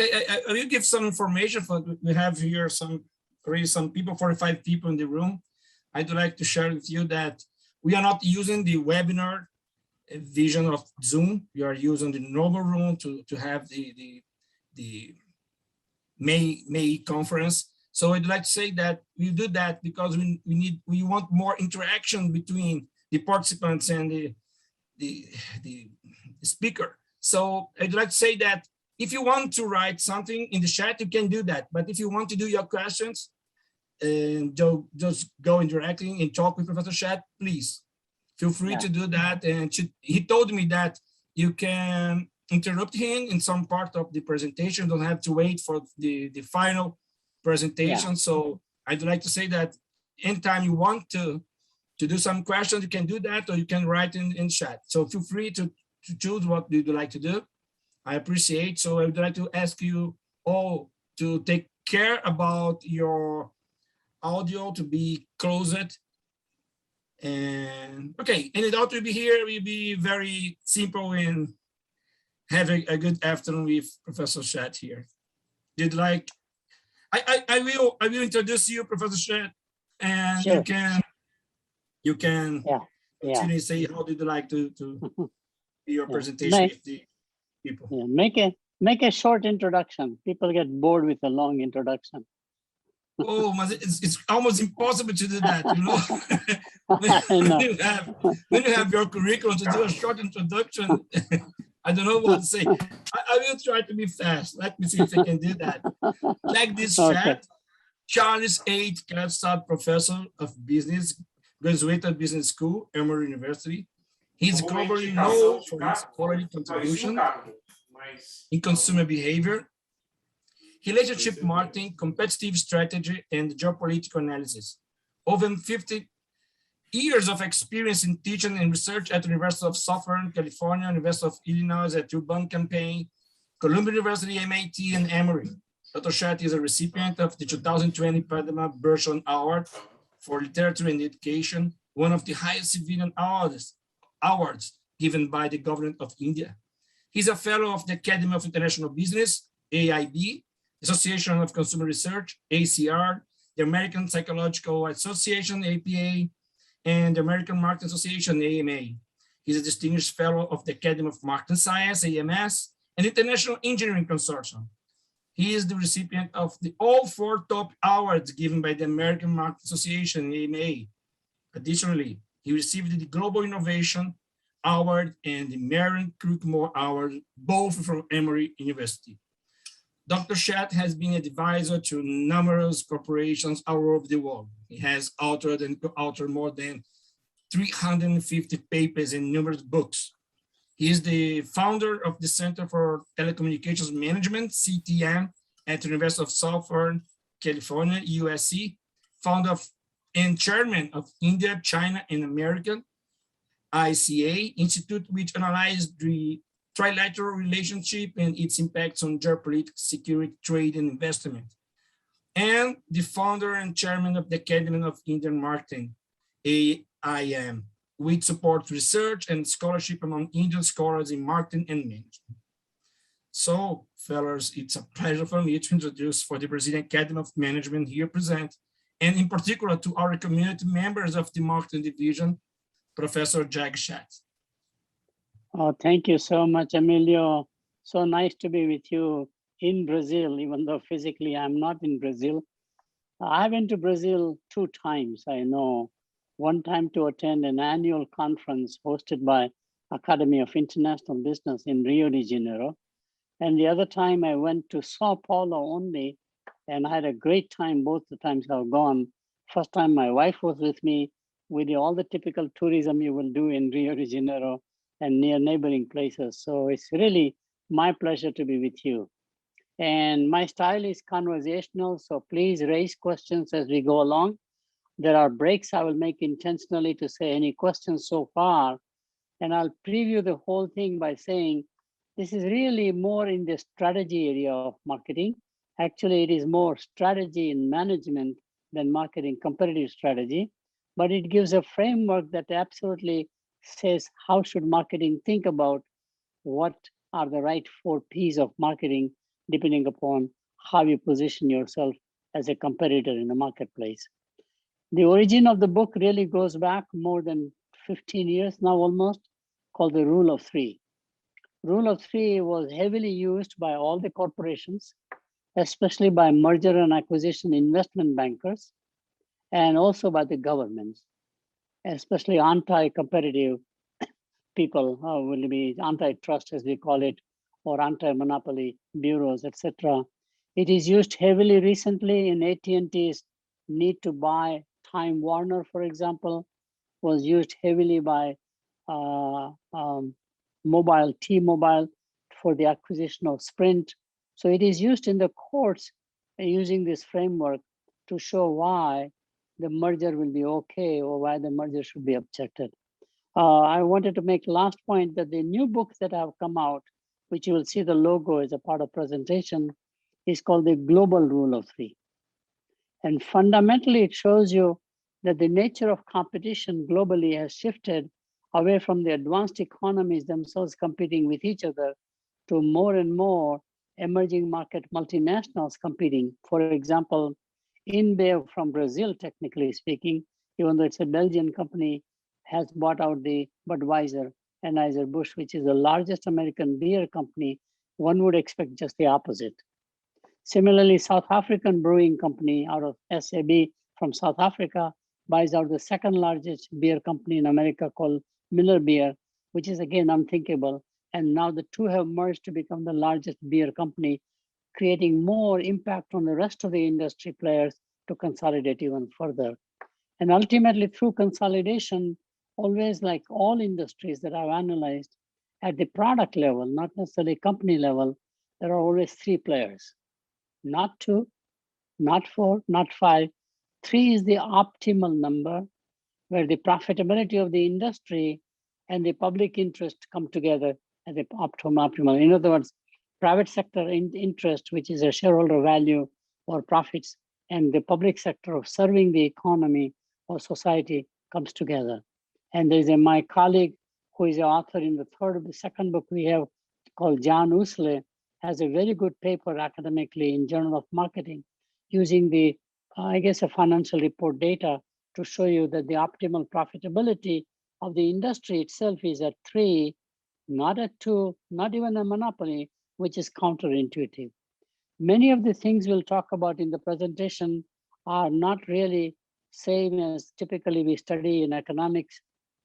Okay, I will give some information. We have here already some people, 45 people in the room. I'd like to share with you that we are not using the webinar vision of Zoom. We are using the normal room to have the May conference. So I'd like to say that we do that because we want more interaction between the participants and the speaker. So I'd like to say that if you want to write something in the chat, you can do that. But if you want to do your questions, just go in directly and talk with Professor Sheth, please feel free to do that. And he told me that you can interrupt him in some part of the presentation, don't have to wait for the final presentation. So I'd like to say that anytime you want to do some questions, you can do that, or you can write in chat. So feel free to choose what you'd like to do. I appreciate. So I would like to ask you all to take care about your audio to be closed. And okay, and it ought to be here. We'll be very simple and have a good afternoon with Professor Sheth here. Did like I will introduce you, Professor Sheth, and you can continue to say how did you like to do your presentation with the people. Make a short introduction. People get bored with a long introduction. Oh, it's almost impossible to do that, you know. when you have your curriculum to do a short introduction, I don't know what to say. I will try to be fast. Let me see if I can do that. Jagdish Sheth, Charles H. Kapstad Professor of Business, Goizueta Business School, Emory University. He's globally known for his quality contribution in consumer behavior, relationship marketing, competitive strategy, and geopolitical analysis. Over 50 years of experience in teaching and research at the University of Southern California, University of Illinois at Urbana-Champaign, Columbia University, MIT, and Emory. Dr. Sheth is a recipient of the 2020 Padma Bhushan Award for Literature and Education, one of the highest civilian awards given by the government of India. He's a fellow of the Academy of International Business, AIB, Association of Consumer Research, ACR, the American Psychological Association, APA, and the American Marketing Association, AMA. He's a distinguished fellow of the Academy of Marketing Science, AMS, and International Engineering Consortium. He is the recipient of all 4 top awards given by the American Marketing Association, AMA. Additionally, he received the Global Innovation Award and the Marion Crookmore Award, both from Emory University. Dr. Sheth has been an advisor to numerous corporations all over the world. He has authored and co-authored more than 350 papers and numerous books. He is the founder of the Center for Telecommunications Management, CTM, at the University of Southern California, USC, founder and chairman of India, China, and American ICA Institute, which analyzed the trilateral relationship and its impacts on geopolitics, security, trade, and investment. And the founder and chairman of the Academy of Indian Marketing, AIM, which supports research and scholarship among Indian scholars in marketing and management. So, fellows, it's a pleasure for me to introduce for the Brazilian Academy of Management here present, and in particular to our community members of the marketing division, Professor Jagdish. Oh, thank you so much, Emilio. So nice to be with you in Brazil, even though physically I'm not in Brazil. I went to Brazil 2 times, I know. One time to attend an annual conference hosted by Academy of International Business in Rio de Janeiro. And the other time I went to Sao Paulo only, and I had a great time both the times I've gone. First time my wife was with me. We did all the typical tourism you will do in Rio de Janeiro and near neighboring places. So it's really my pleasure to be with you. And my style is conversational, so please raise questions as we go along. There are breaks I will make intentionally to say any questions so far, and I'll preview the whole thing by saying, this is really more in the strategy area of marketing. Actually, it is more strategy in management than marketing competitive strategy, but it gives a framework that absolutely says how should marketing think about what are the right 4 Ps of marketing depending upon how you position yourself as a competitor in the marketplace. The origin of the book really goes back more than 15 years now almost, called the Rule of Three. Rule of Three was heavily used by all the corporations, especially by merger and acquisition investment bankers, and also by the governments, especially anti-competitive people, will be antitrust as we call it, or anti-monopoly bureaus, etc. It is used heavily recently in AT&T's need to buy Time Warner, for example, was used heavily by T-Mobile for the acquisition of Sprint. So it is used in the courts using this framework to show why the merger will be okay or why the merger should be objected. I wanted to make last point that the new books that have come out, which you will see the logo as a part of presentation, is called the Global Rule of Three. And fundamentally, it shows you that the nature of competition globally has shifted away from the advanced economies themselves competing with each other to more and more emerging market multinationals competing. For example, InBev from Brazil, technically speaking, even though it's a Belgian company, has bought out the Budweiser, Anheuser-Busch, which is the largest American beer company. One would expect just the opposite. Similarly, South African brewing company out of SAB from South Africa buys out the second largest beer company in America called Miller Beer, which is again unthinkable. And now the two have merged to become the largest beer company, creating more impact on the rest of the industry players to consolidate even further. And ultimately through consolidation, always like all industries that I've analyzed, at the product level, not necessarily company level, there are always three players. Not two, not four, not five. Three is the optimal number where the profitability of the industry and the public interest come together as the optimal. In other words, private sector interest, which is a shareholder value or profits, and the public sector of serving the economy or society comes together. And there's my colleague who is the author in the second book we have called John Usle, has a very good paper academically in Journal of Marketing using the, a financial report data to show you that the optimal profitability of the industry itself is at 3, not at 2, not even a monopoly, which is counterintuitive. Many of the things we'll talk about in the presentation are not really same as typically we study in economics,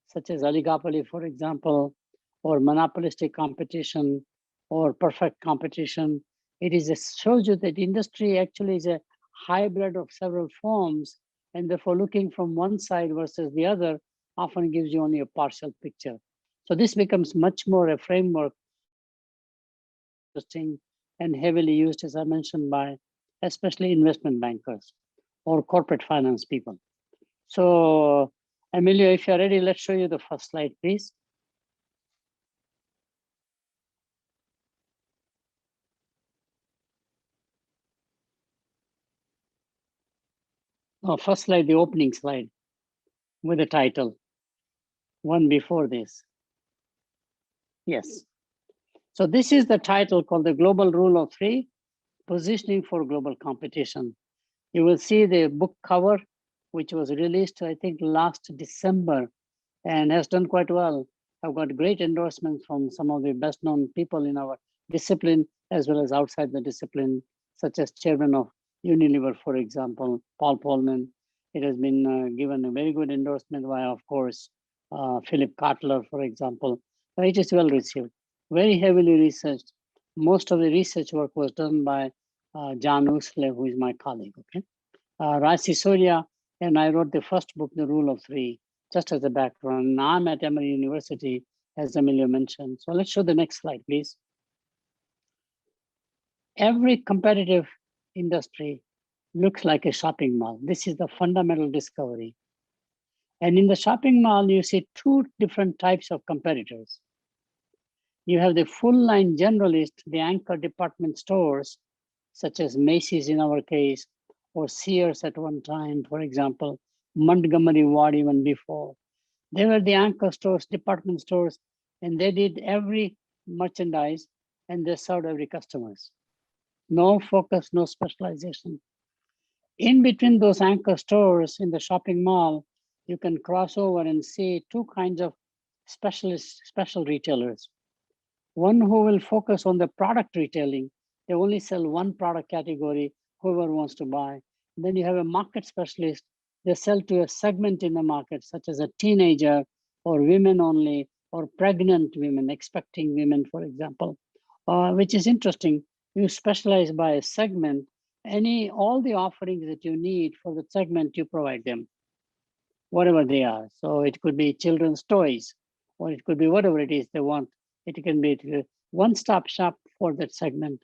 such as oligopoly, for example, or monopolistic competition, or perfect competition. Shows you that industry actually is a hybrid of several forms, and therefore looking from one side versus the other often gives you only a partial picture. So this becomes much more a framework, interesting and heavily used, as I mentioned, by especially investment bankers or corporate finance people. So Emilio, if you're ready, let's show you the first slide, please. Oh, first slide, the opening slide with the title, one before this. Yes. So this is the title called the Global Rule of Three, Positioning for Global Competition. You will see the book cover, which was released, I think, last December and has done quite well. I've got great endorsements from some of the best known people in our discipline, as well as outside the discipline, such as chairman of Unilever, for example, Paul Polman. It has been given a very good endorsement by, of course, Philip Kotler, for example. But it is well received, very heavily researched. Most of the research work was done by John Usle, who is my colleague, okay? Rai Sisodia and I wrote the first book, The Rule of Three, just as a background. Now I'm at Emory University, as Emilio mentioned. So let's show the next slide, please. Every competitive industry looks like a shopping mall. This is the fundamental discovery. And in the shopping mall, you see two different types of competitors. You have the full line generalist, the anchor department stores, such as Macy's in our case, or Sears at one time, for example, Montgomery Ward even before. They were the anchor stores, department stores, and they did every merchandise and they served every customers. No focus, no specialization. In between those anchor stores in the shopping mall, you can cross over and see two kinds of special retailers. One who will focus on the product retailing. They only sell one product category, whoever wants to buy. Then you have a market specialist. They sell to a segment in the market, such as a teenager or women only, or pregnant women, expecting women, for example, which is interesting. You specialize by a segment. All the offerings that you need for the segment, you provide them, whatever they are. So it could be children's toys, or it could be whatever it is they want. It can be a one-stop shop for that segment.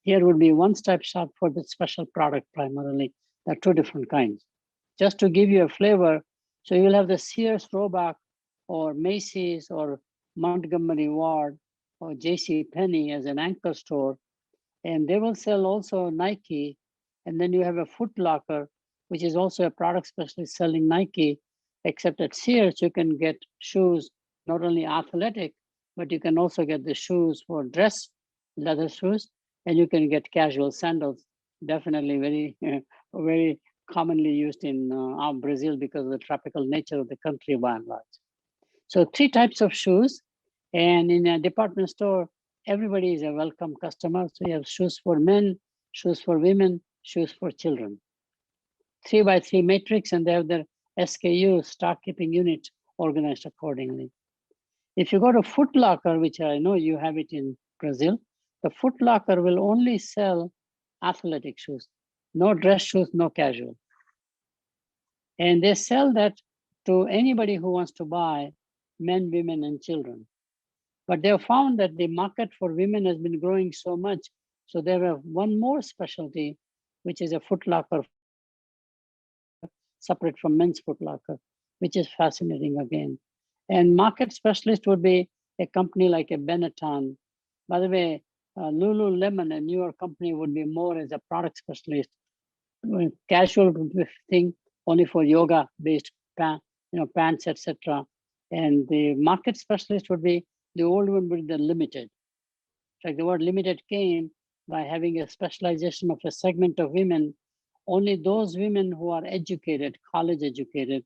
Here would be one-stop shop for the special product primarily. There are two different kinds. Just to give you a flavor, so you'll have the Sears Roebuck or Macy's or Montgomery Ward or J.C. Penney as an anchor store, and they will sell also Nike. And then you have a Foot Locker, which is also a product specialist selling Nike, except at Sears, you can get shoes, not only athletic, but you can also get the shoes for dress, leather shoes, and you can get casual sandals, definitely very commonly used in Brazil because of the tropical nature of the country by and large. So 3 types of shoes, and in a department store, everybody is a welcome customer. So you have shoes for men, shoes for women, shoes for children. 3x3 matrix, and they have their SKU, stock keeping unit, organized accordingly. If you go to Foot Locker, which I know you have it in Brazil, the Foot Locker will only sell athletic shoes, no dress shoes, no casual. And they sell that to anybody who wants to buy, men, women, and children. But they have found that the market for women has been growing so much. So they have one more specialty, which is a Foot Locker separate from men's Foot Locker, which is fascinating again. And market specialist would be a company like a Benetton. By the way, Lululemon, a newer company, would be more as a product specialist. Casual thing, only for yoga-based pants, etc. And the market specialist would be, the old one would be the limited. Like the word limited came by having a specialization of a segment of women. Only those women who are educated, college educated.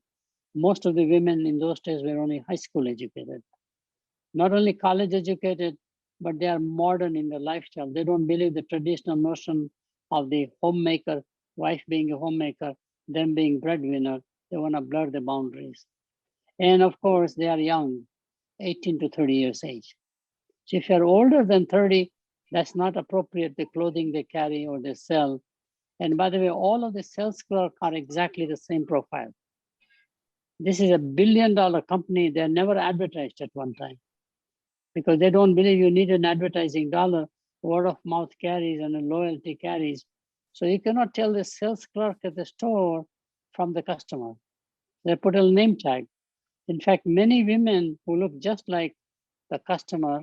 Most of the women in those days were only high school educated. Not only college educated, but they are modern in their lifestyle. They don't believe the traditional notion of the homemaker, wife being a homemaker, them being breadwinner. They want to blur the boundaries. And of course, they are young, 18 to 30 years age. So if you're older than 30, that's not appropriate, the clothing they carry or they sell. And by the way, all of the sales clerks are exactly the same profile. This is a $1 billion company. They're never advertised at one time because they don't believe you need an advertising dollar. Word of mouth carries and a loyalty carries. So you cannot tell the sales clerk at the store from the customer. They put a name tag. In fact, many women who look just like the customer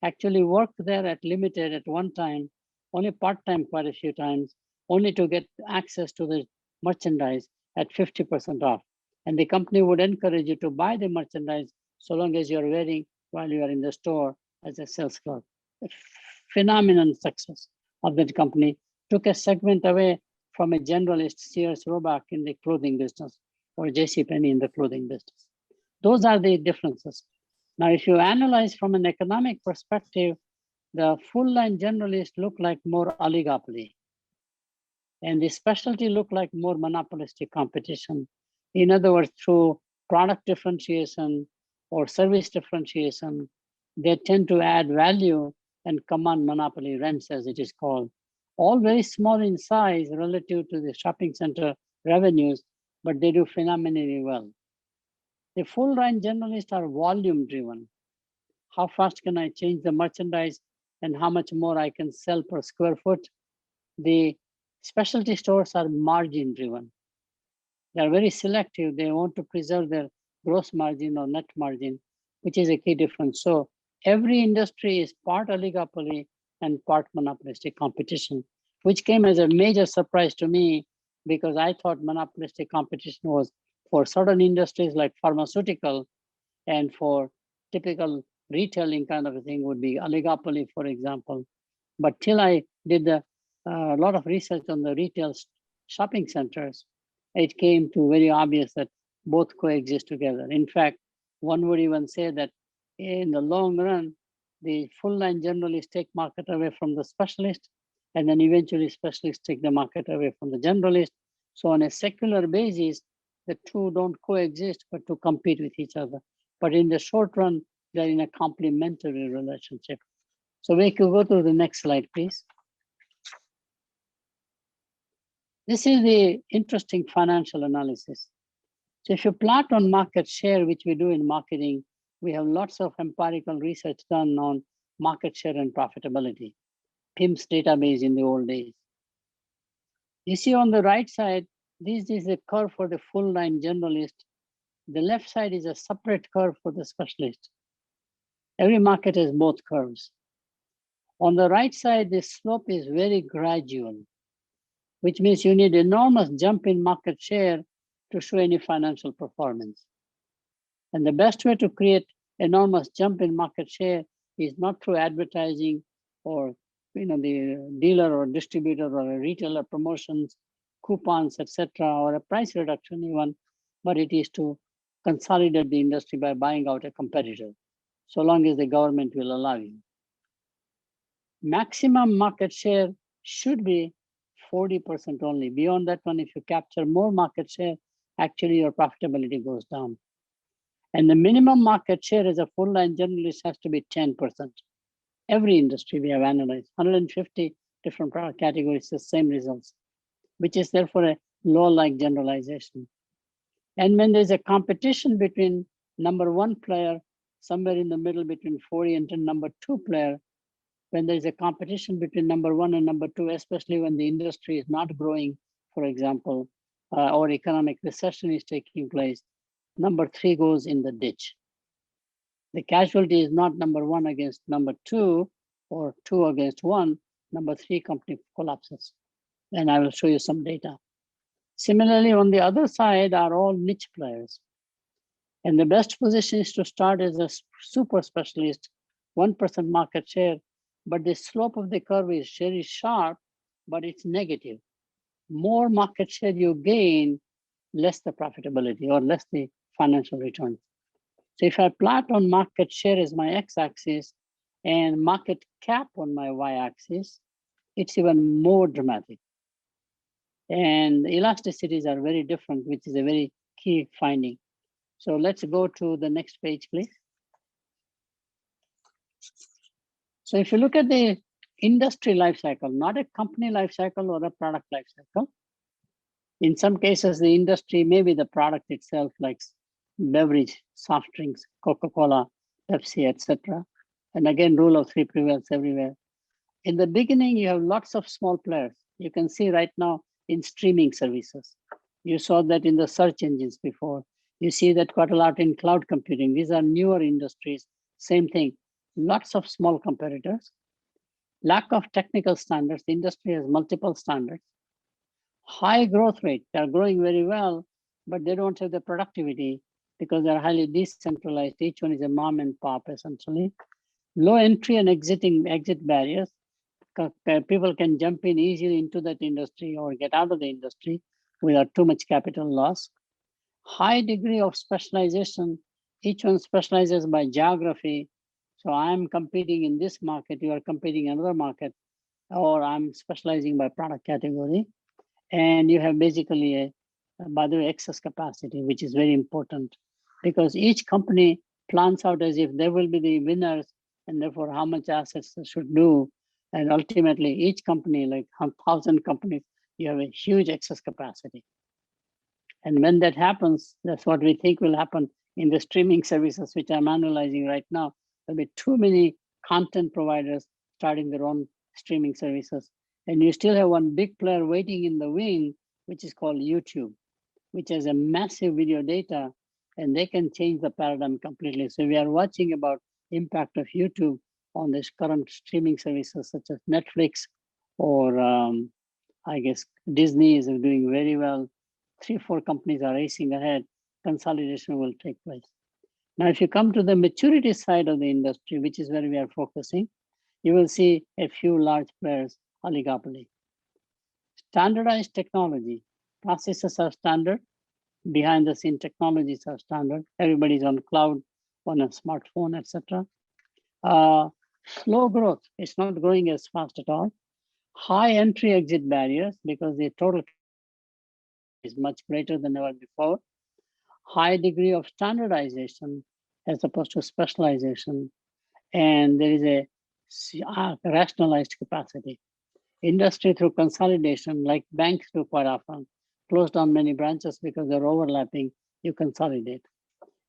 actually worked there at Limited at one time, only part-time quite a few times, only to get access to the merchandise at 50% off. And the company would encourage you to buy the merchandise so long as you're wearing while you are in the store as a sales clerk. A phenomenal success of that company. Took a segment away from a generalist Sears Roebuck in the clothing business or JCPenney in the clothing business. Those are the differences. Now, if you analyze from an economic perspective, the full line generalists look like more oligopoly. And the specialty look like more monopolistic competition. In other words, through product differentiation or service differentiation, they tend to add value and command monopoly rents, as it is called. All very small in size relative to the shopping center revenues, but they do phenomenally well. The full line generalists are volume driven. How fast can I change the merchandise and how much more I can sell per square foot? The specialty stores are margin driven. They are very selective. They want to preserve their gross margin or net margin, which is a key difference. So every industry is part oligopoly and part monopolistic competition, which came as a major surprise to me because I thought monopolistic competition was for certain industries like pharmaceutical and for typical retailing kind of a thing would be oligopoly, for example. But till I did the a lot of research on the retail shopping centers, it came to very obvious that both coexist together. In fact, one would even say that in the long run, the full line generalists take market away from the specialist, and then eventually specialists take the market away from the generalist. So on a secular basis, the two don't coexist, but to compete with each other. But in the short run, they're in a complementary relationship. So we could go to the next slide, please. This is the interesting financial analysis. So if you plot on market share, which we do in marketing, we have lots of empirical research done on market share and profitability. PIMS database in the old days. You see on the right side, this is a curve for the full line generalist. The left side is a separate curve for the specialist. Every market has both curves. On the right side, the slope is very gradual, which means you need enormous jump in market share to show any financial performance. And the best way to create enormous jump in market share is not through advertising or the dealer or distributor or a retailer promotions, coupons, etc., or a price reduction even, but it is to consolidate the industry by buying out a competitor, so long as the government will allow you. Maximum market share should be 40% only. Beyond that one, if you capture more market share, actually your profitability goes down. And the minimum market share as a full line generalist has to be 10%. Every industry we have analyzed, 150 different product categories, the same results, which is therefore a law-like generalization. And when there's a competition between number one player, somewhere in the middle between 40 and number two player, when there's a competition between number one and number two, especially when the industry is not growing, for example, or economic recession is taking place, number three goes in the ditch. The casualty is not number one against number two or two against one, number three company collapses. And I will show you some data. Similarly, on the other side are all niche players. And the best position is to start as a super specialist, 1% market share, but the slope of the curve is very sharp, but it's negative. More market share you gain, less the profitability or less the financial return. So if I plot on market share as my x-axis and market cap on my y-axis, it's even more dramatic. And elasticities are very different, which is a very key finding. So let's go to the next page, please. So if you look at the industry life cycle, not a company life cycle or a product life cycle, in some cases, the industry may be the product itself, like beverage, soft drinks, Coca-Cola, Pepsi, etc. And again, rule of three prevails everywhere. In the beginning, you have lots of small players. You can see right now in streaming services. You saw that in the search engines before. You see that quite a lot in cloud computing. These are newer industries, same thing. Lots of small competitors. Lack of technical standards. The industry has multiple standards. High growth rate. They're growing very well, but they don't have the productivity because they're highly decentralized. Each one is a mom and pop, essentially. Low entry and exit barriers. People can jump in easily into that industry or get out of the industry without too much capital loss. High degree of specialization. Each one specializes by geography. So I'm competing in this market, you are competing in another market, or I'm specializing by product category. And you have basically by the way, excess capacity, which is very important because each company plans out as if they will be the winners and therefore how much assets they should do. And ultimately each company, like 1,000 companies, you have a huge excess capacity. And when that happens, that's what we think will happen in the streaming services, which I'm analyzing right now. There'll be too many content providers starting their own streaming services. And you still have one big player waiting in the wing, which is called YouTube, which has a massive video data, and they can change the paradigm completely. So we are watching about impact of YouTube on this current streaming services such as Netflix or I guess Disney is doing very well. 3-4 companies are racing ahead. Consolidation will take place. Now, if you come to the maturity side of the industry, which is where we are focusing, you will see a few large players, oligopoly. Standardized technology. Processes are standard. Behind the scene technologies are standard. Everybody's on cloud, on a smartphone, etc. Slow growth. It's not growing as fast at all. High entry exit barriers because the total is much greater than ever before. High degree of standardization as opposed to specialization. And there is a rationalized capacity. Industry through consolidation, like banks do quite often, close down many branches because they're overlapping, you consolidate.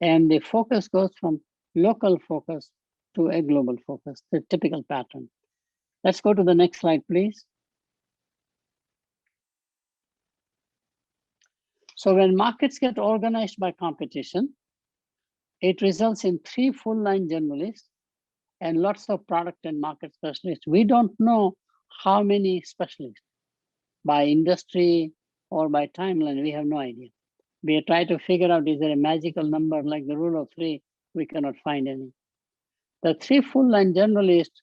And the focus goes from local focus to a global focus, the typical pattern. Let's go to the next slide, please. So when markets get organized by competition, it results in 3 full-line generalists and lots of product and market specialists. We don't know how many specialists by industry or by timeline, we have no idea. We try to figure out, is there a magical number like the rule of 3? We cannot find any. The 3 full-line generalists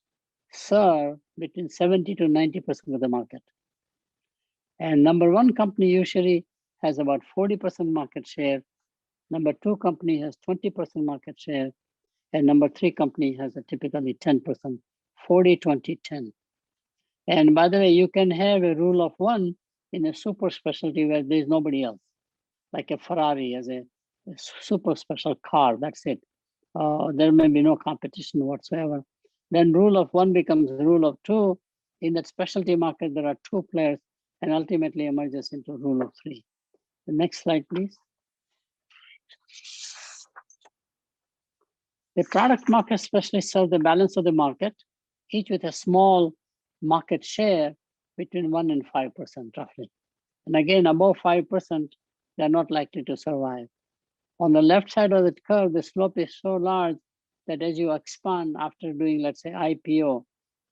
serve between 70 to 90% of the market. And number 1 company usually has about 40% market share. Number 2 company has 20% market share. And number 3 company has a typically 10%, 40, 20, 10. And by the way, you can have a rule of 1 in a super specialty where there's nobody else, like a Ferrari as a super special car, that's it. There may be no competition whatsoever. Then rule of 1 becomes rule of 2. In that specialty market, there are 2 players and ultimately emerges into rule of 3. The next slide, please. The product market specialists serve the balance of the market, each with a small market share between 1 and 5% roughly. And again, above 5%, they're not likely to survive. On the left side of the curve, the slope is so large that as you expand after doing, let's say, IPO,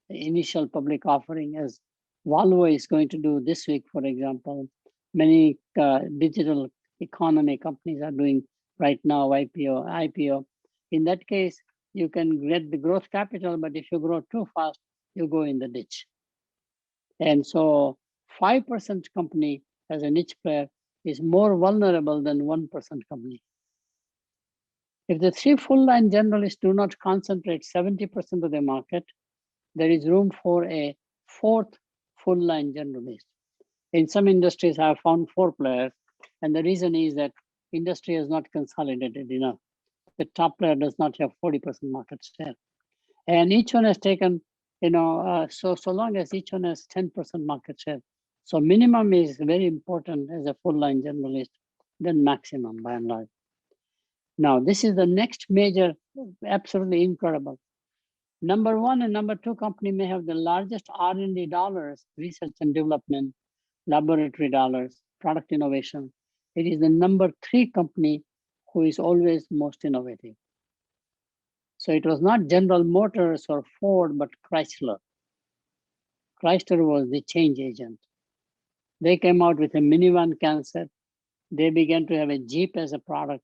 the initial public offering, as Volvo is going to do this week, for example, many digital economy companies are doing right now IPO. In that case, you can get the growth capital, but if you grow too fast, you go in the ditch. And so 5% company as a niche player is more vulnerable than 1% company. If the 3 full-line generalists do not concentrate 70% of the market, there is room for a 4th full-line generalist. In some industries, I have found 4 players, and the reason is that industry has not consolidated enough. The top player does not have 40% market share. And each one has taken, so long as each one has 10% market share. So minimum is very important as a full-line generalist, then maximum by and large. Now, this is the next major, absolutely incredible. Number 1 and number 2 company may have the largest R&D dollars, research and development, laboratory dollars, product innovation. It is the number 3 company who is always most innovative. So it was not General Motors or Ford, but Chrysler. Chrysler was the change agent. They came out with a minivan concept. They began to have a Jeep as a product,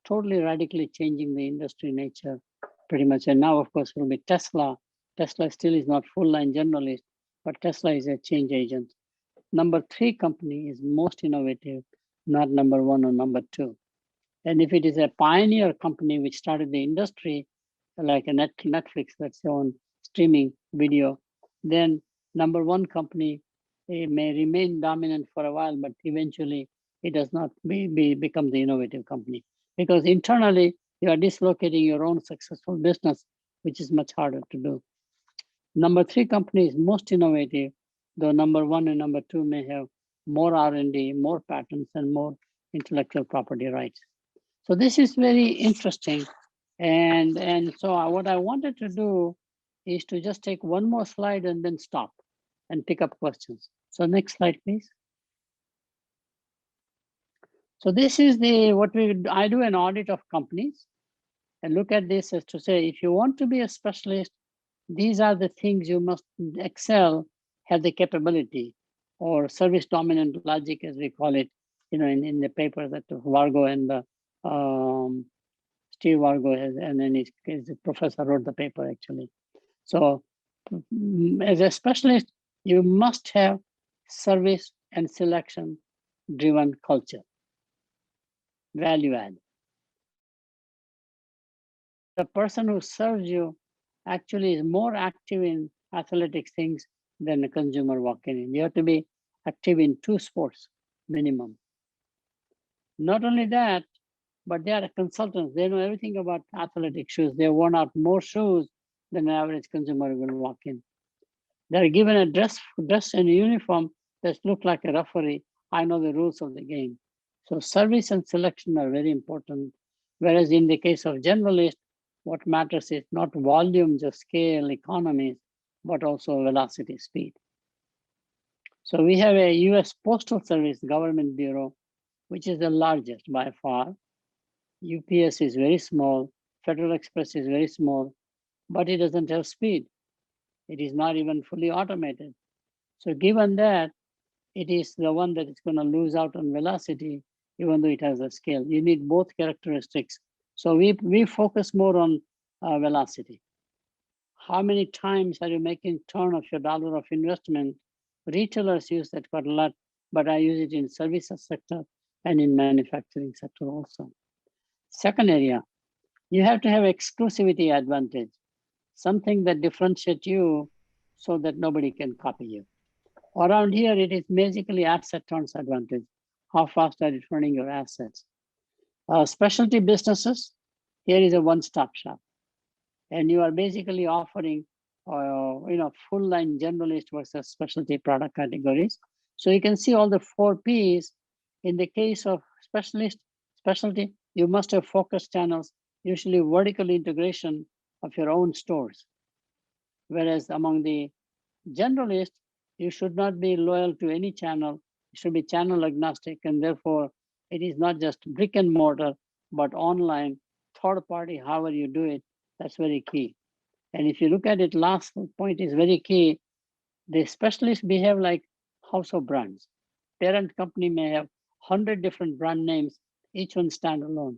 totally radically changing the industry nature pretty much. And now, of course, it will be Tesla. Tesla still is not full-line generalist, but Tesla is a change agent. Number 3 company is most innovative, not number 1 or number 2. And if it is a pioneer company which started the industry, like a Netflix, let's say on streaming video, then number 1 company may remain dominant for a while, but eventually it does not become the innovative company. Because internally, you are dislocating your own successful business, which is much harder to do. Number 3 company is most innovative, though number 1 and number 2 may have more R&D, more patents, and more intellectual property rights. So this is very interesting. And so what I wanted to do is to just take one more slide and then stop and pick up questions. So next slide, please. So this is I do an audit of companies and look at this as to say, if you want to be a specialist, these are the things you must excel, have the capability, or service dominant logic, as we call it, in the paper that Vargo and Steve Vargo has, and then his professor wrote the paper actually. So as a specialist, you must have service and selection driven culture, value add. The person who serves you actually is more active in athletic things than a consumer walking in. You have to be active in 2 sports minimum. Not only that, but they are consultants. They know everything about athletic shoes. They worn out more shoes than an average consumer will walk in. They're given a dress and a uniform that look like a referee. I know the rules of the game. So service and selection are very important. Whereas in the case of generalist, what matters is not volume, just scale, economies, but also velocity, speed. So we have a US Postal Service government bureau, which is the largest by far. UPS is very small, Federal Express is very small, but it doesn't have speed. It is not even fully automated. So given that, it is the one that is going to lose out on velocity, even though it has a scale. You need both characteristics. So we focus more on velocity. How many times are you making turn of your dollar of investment? Retailers use that quite a lot, but I use it in services sector and in manufacturing sector also. Second area, you have to have exclusivity advantage, something that differentiates you so that nobody can copy you. Around here, it is basically asset turns advantage. How fast are you turning your assets? Specialty businesses, here is a one-stop shop. And you are basically offering full line generalist versus specialty product categories. So you can see all the 4 Ps. In the case of specialty, you must have focus channels, usually vertical integration of your own stores. Whereas among the generalists, you should not be loyal to any channel. You should be channel agnostic, and therefore it is not just brick and mortar, but online, third party, however you do it, that's very key. And if you look at it, last point is very key. The specialists behave like house of brands. Parent company may have 100 different brand names, each one standalone.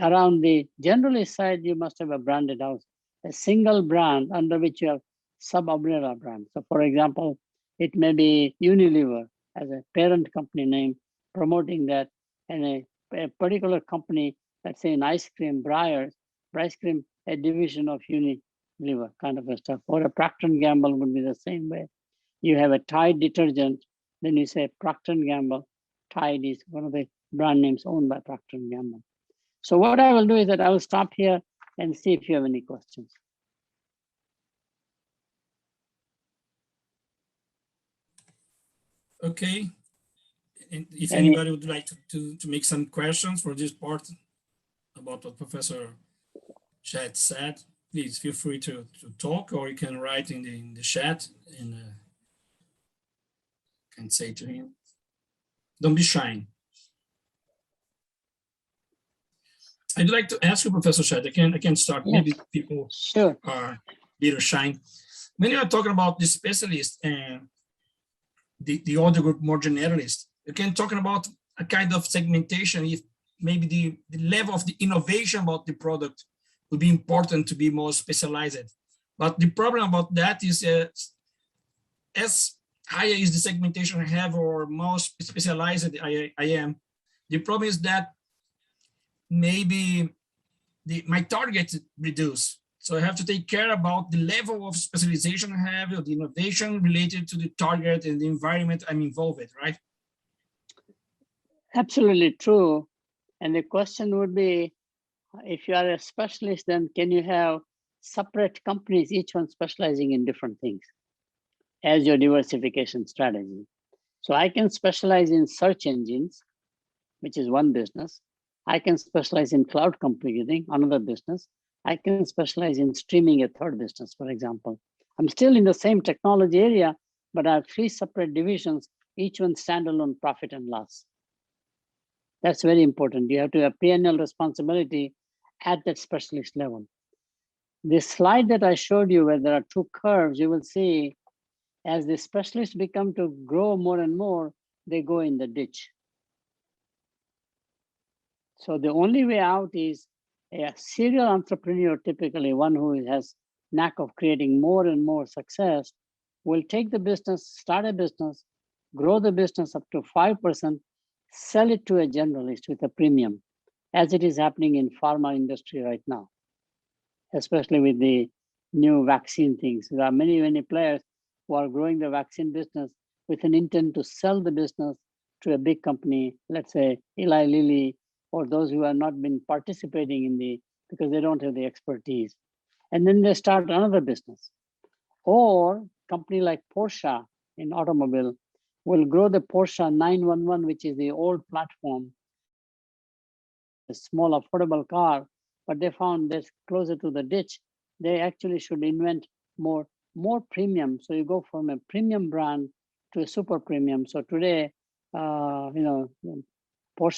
Around the generalist side, you must have a branded house, a single brand under which you have sub-umbrella brand. So for example, it may be Unilever as a parent company name, promoting that, and a particular company, let's say in ice cream, Breyers, ice cream, a division of Unilever kind of a stuff. Or a Procter & Gamble would be the same way. You have a Tide detergent, then you say Procter & Gamble. Tide is one of the brand names owned by Procter & Gamble. So what I will do is that I will stop here and see if you have any questions. Okay. And if anybody would like to make some questions for this part about what Professor Sheth said, please feel free to talk, or you can write in the chat and can say to him. Don't be shy. I'd like to ask you, Professor Sheth, I can start. Yes. Maybe people are a little shy. When you are talking about the specialist and the other group more generalist, you can talk about a kind of segmentation. If maybe the level of the innovation about the product would be important to be more specialized. But the problem about that is as higher is the segmentation I have or more specialized I am, the problem is that maybe my target reduce. So I have to take care about the level of specialization I have, or the innovation related to the target and the environment I'm involved with, right? Absolutely true. And the question would be, if you are a specialist, then can you have separate companies, each one specializing in different things as your diversification strategy? So I can specialize in search engines, which is one business. I can specialize in cloud computing, another business. I can specialize in streaming, a third business, for example. I'm still in the same technology area, but I have 3 separate divisions, each one standalone profit and loss. That's very important. You have to have P&L responsibility at that specialist level. This slide that I showed you, where there are 2 curves, you will see as the specialists become to grow more and more, they go in the ditch. So the only way out is a serial entrepreneur, typically one who has knack of creating more and more success, will take the business, start a business, grow the business up to 5%, sell it to a generalist with a premium, as it is happening in pharma industry right now, especially with the new vaccine things. There are many, many players who are growing the vaccine business with an intent to sell the business to a big company, let's say Eli Lilly, or those who have not been participating in because they don't have the expertise. And then they start another business. Or company like Porsche in automobile will grow the Porsche 911, which is the old platform, a small affordable car, but they found that's closer to the ditch. They actually should invent more premium. So you go from a premium brand to a super premium. So today, Porsche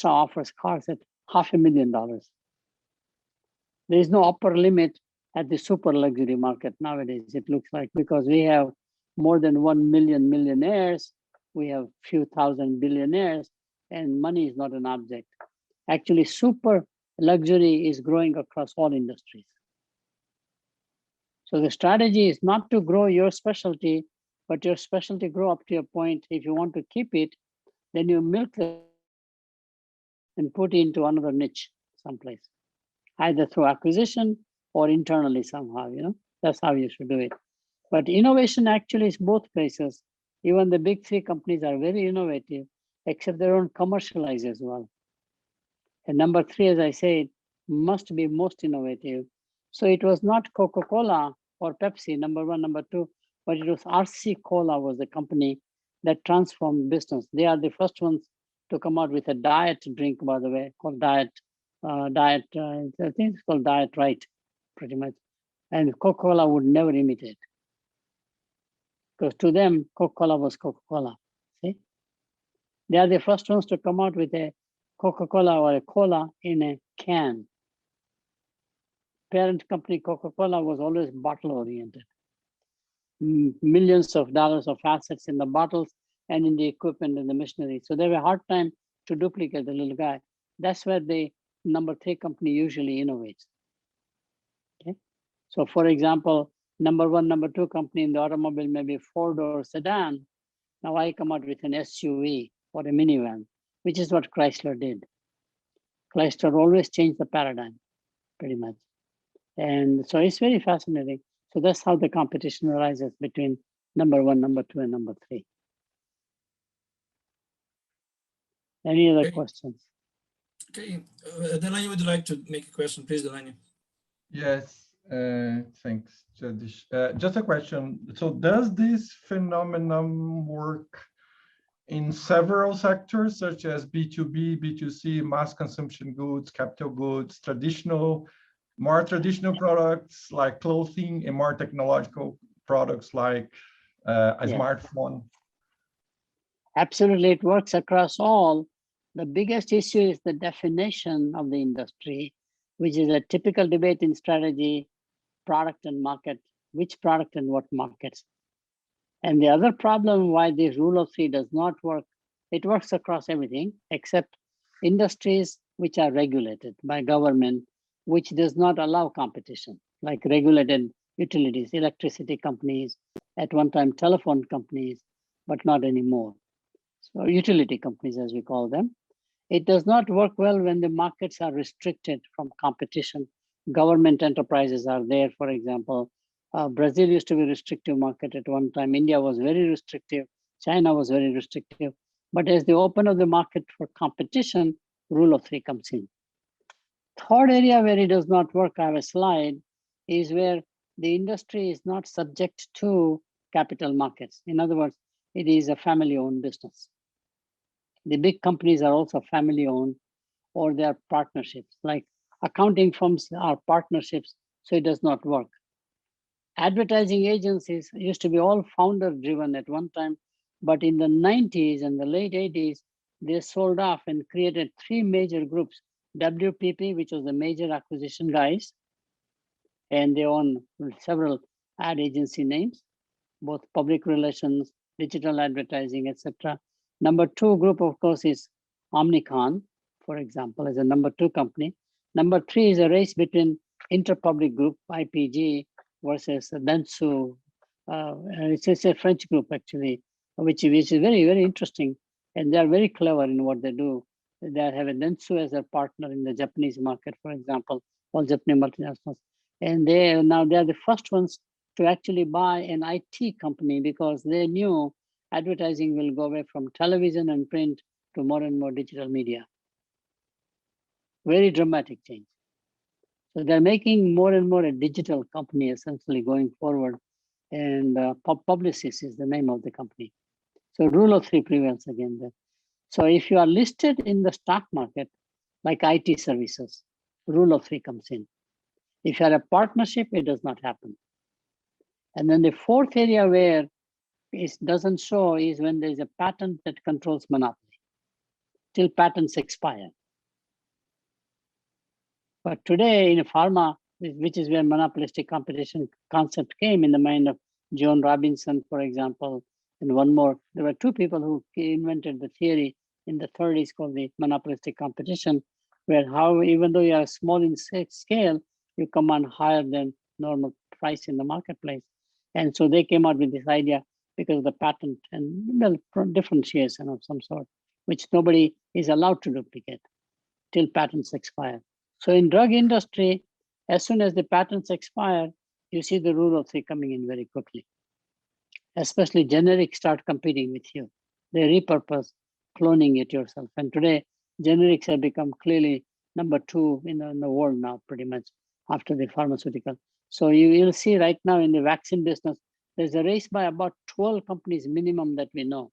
offers cars at $500,000. There is no upper limit at the super luxury market nowadays, it looks like, because we have more than 1 million millionaires, we have few thousand billionaires, and money is not an object. Actually, super luxury is growing across all industries. So the strategy is not to grow your specialty, but your specialty grow up to a point. If you want to keep it, then you milk it and put it into another niche someplace, either through acquisition or internally somehow, that's how you should do it. But innovation actually is both places. Even the big three companies are very innovative, except they don't commercialize as well. And number three, as I said, must be most innovative. So it was not Coca-Cola or Pepsi, number one, number two, but it was RC Cola was the company that transformed business. They are the first ones to come out with a diet drink, by the way, called I think it's called Diet Right, pretty much. And Coca-Cola would never imitate. Because to them, Coca-Cola was Coca-Cola, see? They are the first ones to come out with a Coca-Cola or a cola in a can. Parent company Coca-Cola was always bottle-oriented. Millions of dollars of assets in the bottles and in the equipment and the machinery. So they have a hard time to duplicate the little guy. That's where the number three company usually innovates. Okay. So for example, number one, number two company in the automobile may be Ford or sedan. Now I come out with an SUV or a minivan, which is what Chrysler did. Chrysler always changed the paradigm, pretty much. And so it's very fascinating. So that's how the competition arises between number one, number two, and number three. Any other questions? Okay, Delaney, would you like to make a question, please, Delaney? Yes, thanks, Jagdish. Just a question. So does this phenomenon work in several sectors, such as B2B, B2C, mass consumption goods, capital goods, more traditional products like clothing, and more technological products like a smartphone? Absolutely, it works across all. The biggest issue is the definition of the industry, which is a typical debate in strategy, product and market, which product and what markets. And the other problem why this rule of three does not work, it works across everything except industries which are regulated by government, which does not allow competition, like regulated utilities, electricity companies, at one time telephone companies, but not anymore. So utility companies, as we call them. It does not work well when the markets are restricted from competition. Government enterprises are there, for example. Brazil used to be a restrictive market at one time. India was very restrictive. China was very restrictive. But as they open up the market for competition, rule of three comes in. Third area where it does not work, I have a slide, is where the industry is not subject to capital markets. In other words, it is a family-owned business. The big companies are also family-owned, or they are partnerships. Like accounting firms are partnerships, so it does not work. Advertising agencies used to be all founder-driven at one time, but in the 90s and the late 80s, they sold off and created three major groups. WPP, which was the major acquisition guys, and they own several ad agency names, both public relations, digital advertising, etc. Number two group, of course, is Omnicom, for example, as a number two company. Number three is a race between Interpublic Group, IPG, versus Dentsu. It's a French group, actually, which is very, very interesting. And they're very clever in what they do. They have a Dentsu as their partner in the Japanese market, for example, all Japanese multinationals. And they are the first ones to actually buy an IT company because they knew advertising will go away from television and print to more and more digital media. Very dramatic change. So they're making more and more a digital company essentially going forward. And Publicis is the name of the company. So rule of three prevails again there. So if you are listed in the stock market, like IT services, rule of three comes in. If you are a partnership, it does not happen. And then the fourth area where it doesn't show is when there's a patent that controls monopoly, till patents expire. But today in pharma, which is where monopolistic competition concept came in the mind of John Robinson, for example, and one more. There were two people who invented the theory in the 30s called the monopolistic competition, where how even though you are small in scale, you command higher than normal price in the marketplace. And so they came out with this idea because of the patent and differentiation of some sort, which nobody is allowed to duplicate till patents expire. So in drug industry, as soon as the patents expire, you see the rule of three coming in very quickly. Especially generics start competing with you. They repurpose cloning it yourself. And today, generics have become clearly number two in the world now, pretty much after the pharmaceutical. So you'll see right now in the vaccine business, there's a race by about 12 companies minimum that we know.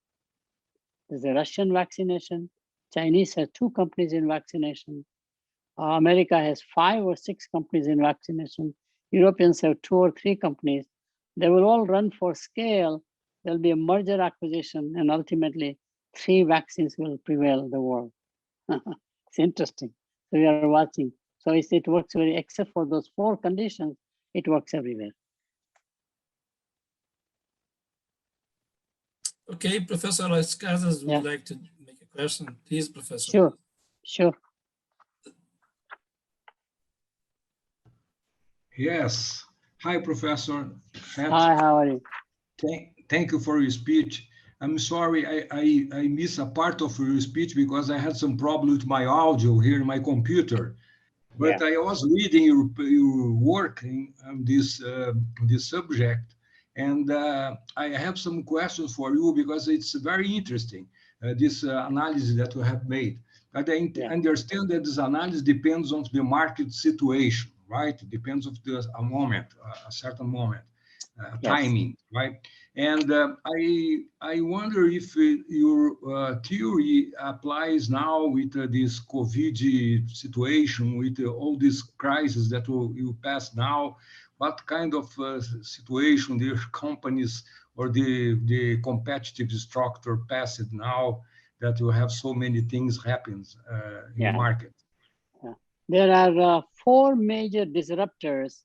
There's a Russian vaccination. Chinese has 2 companies in vaccination. America has 5 or 6 companies in vaccination. Europeans have 2 or 3 companies. They will all run for scale. There'll be a merger acquisition, and ultimately 3 vaccines will prevail the world. It's interesting. So we are watching. So it works very, except for those 4 conditions, it works everywhere. Okay, Professor Las Casas would like to make a question. Please, Professor. Sure. Yes. Hi, Professor Sheth. Hi, how are you? Thank you for your speech. I'm sorry I missed a part of your speech because I had some problem with my audio here in my computer. But I was reading your work on this subject, and I have some questions for you because it's very interesting, this analysis that you have made. But I understand that this analysis depends on the market situation, right? It depends on a moment, a certain moment, timing, right? And I wonder if your theory applies now with this COVID situation, with all these crises that you pass now. What kind of situation the companies or the competitive structure passed now that you have so many things happen in the market? There are 4 major disruptors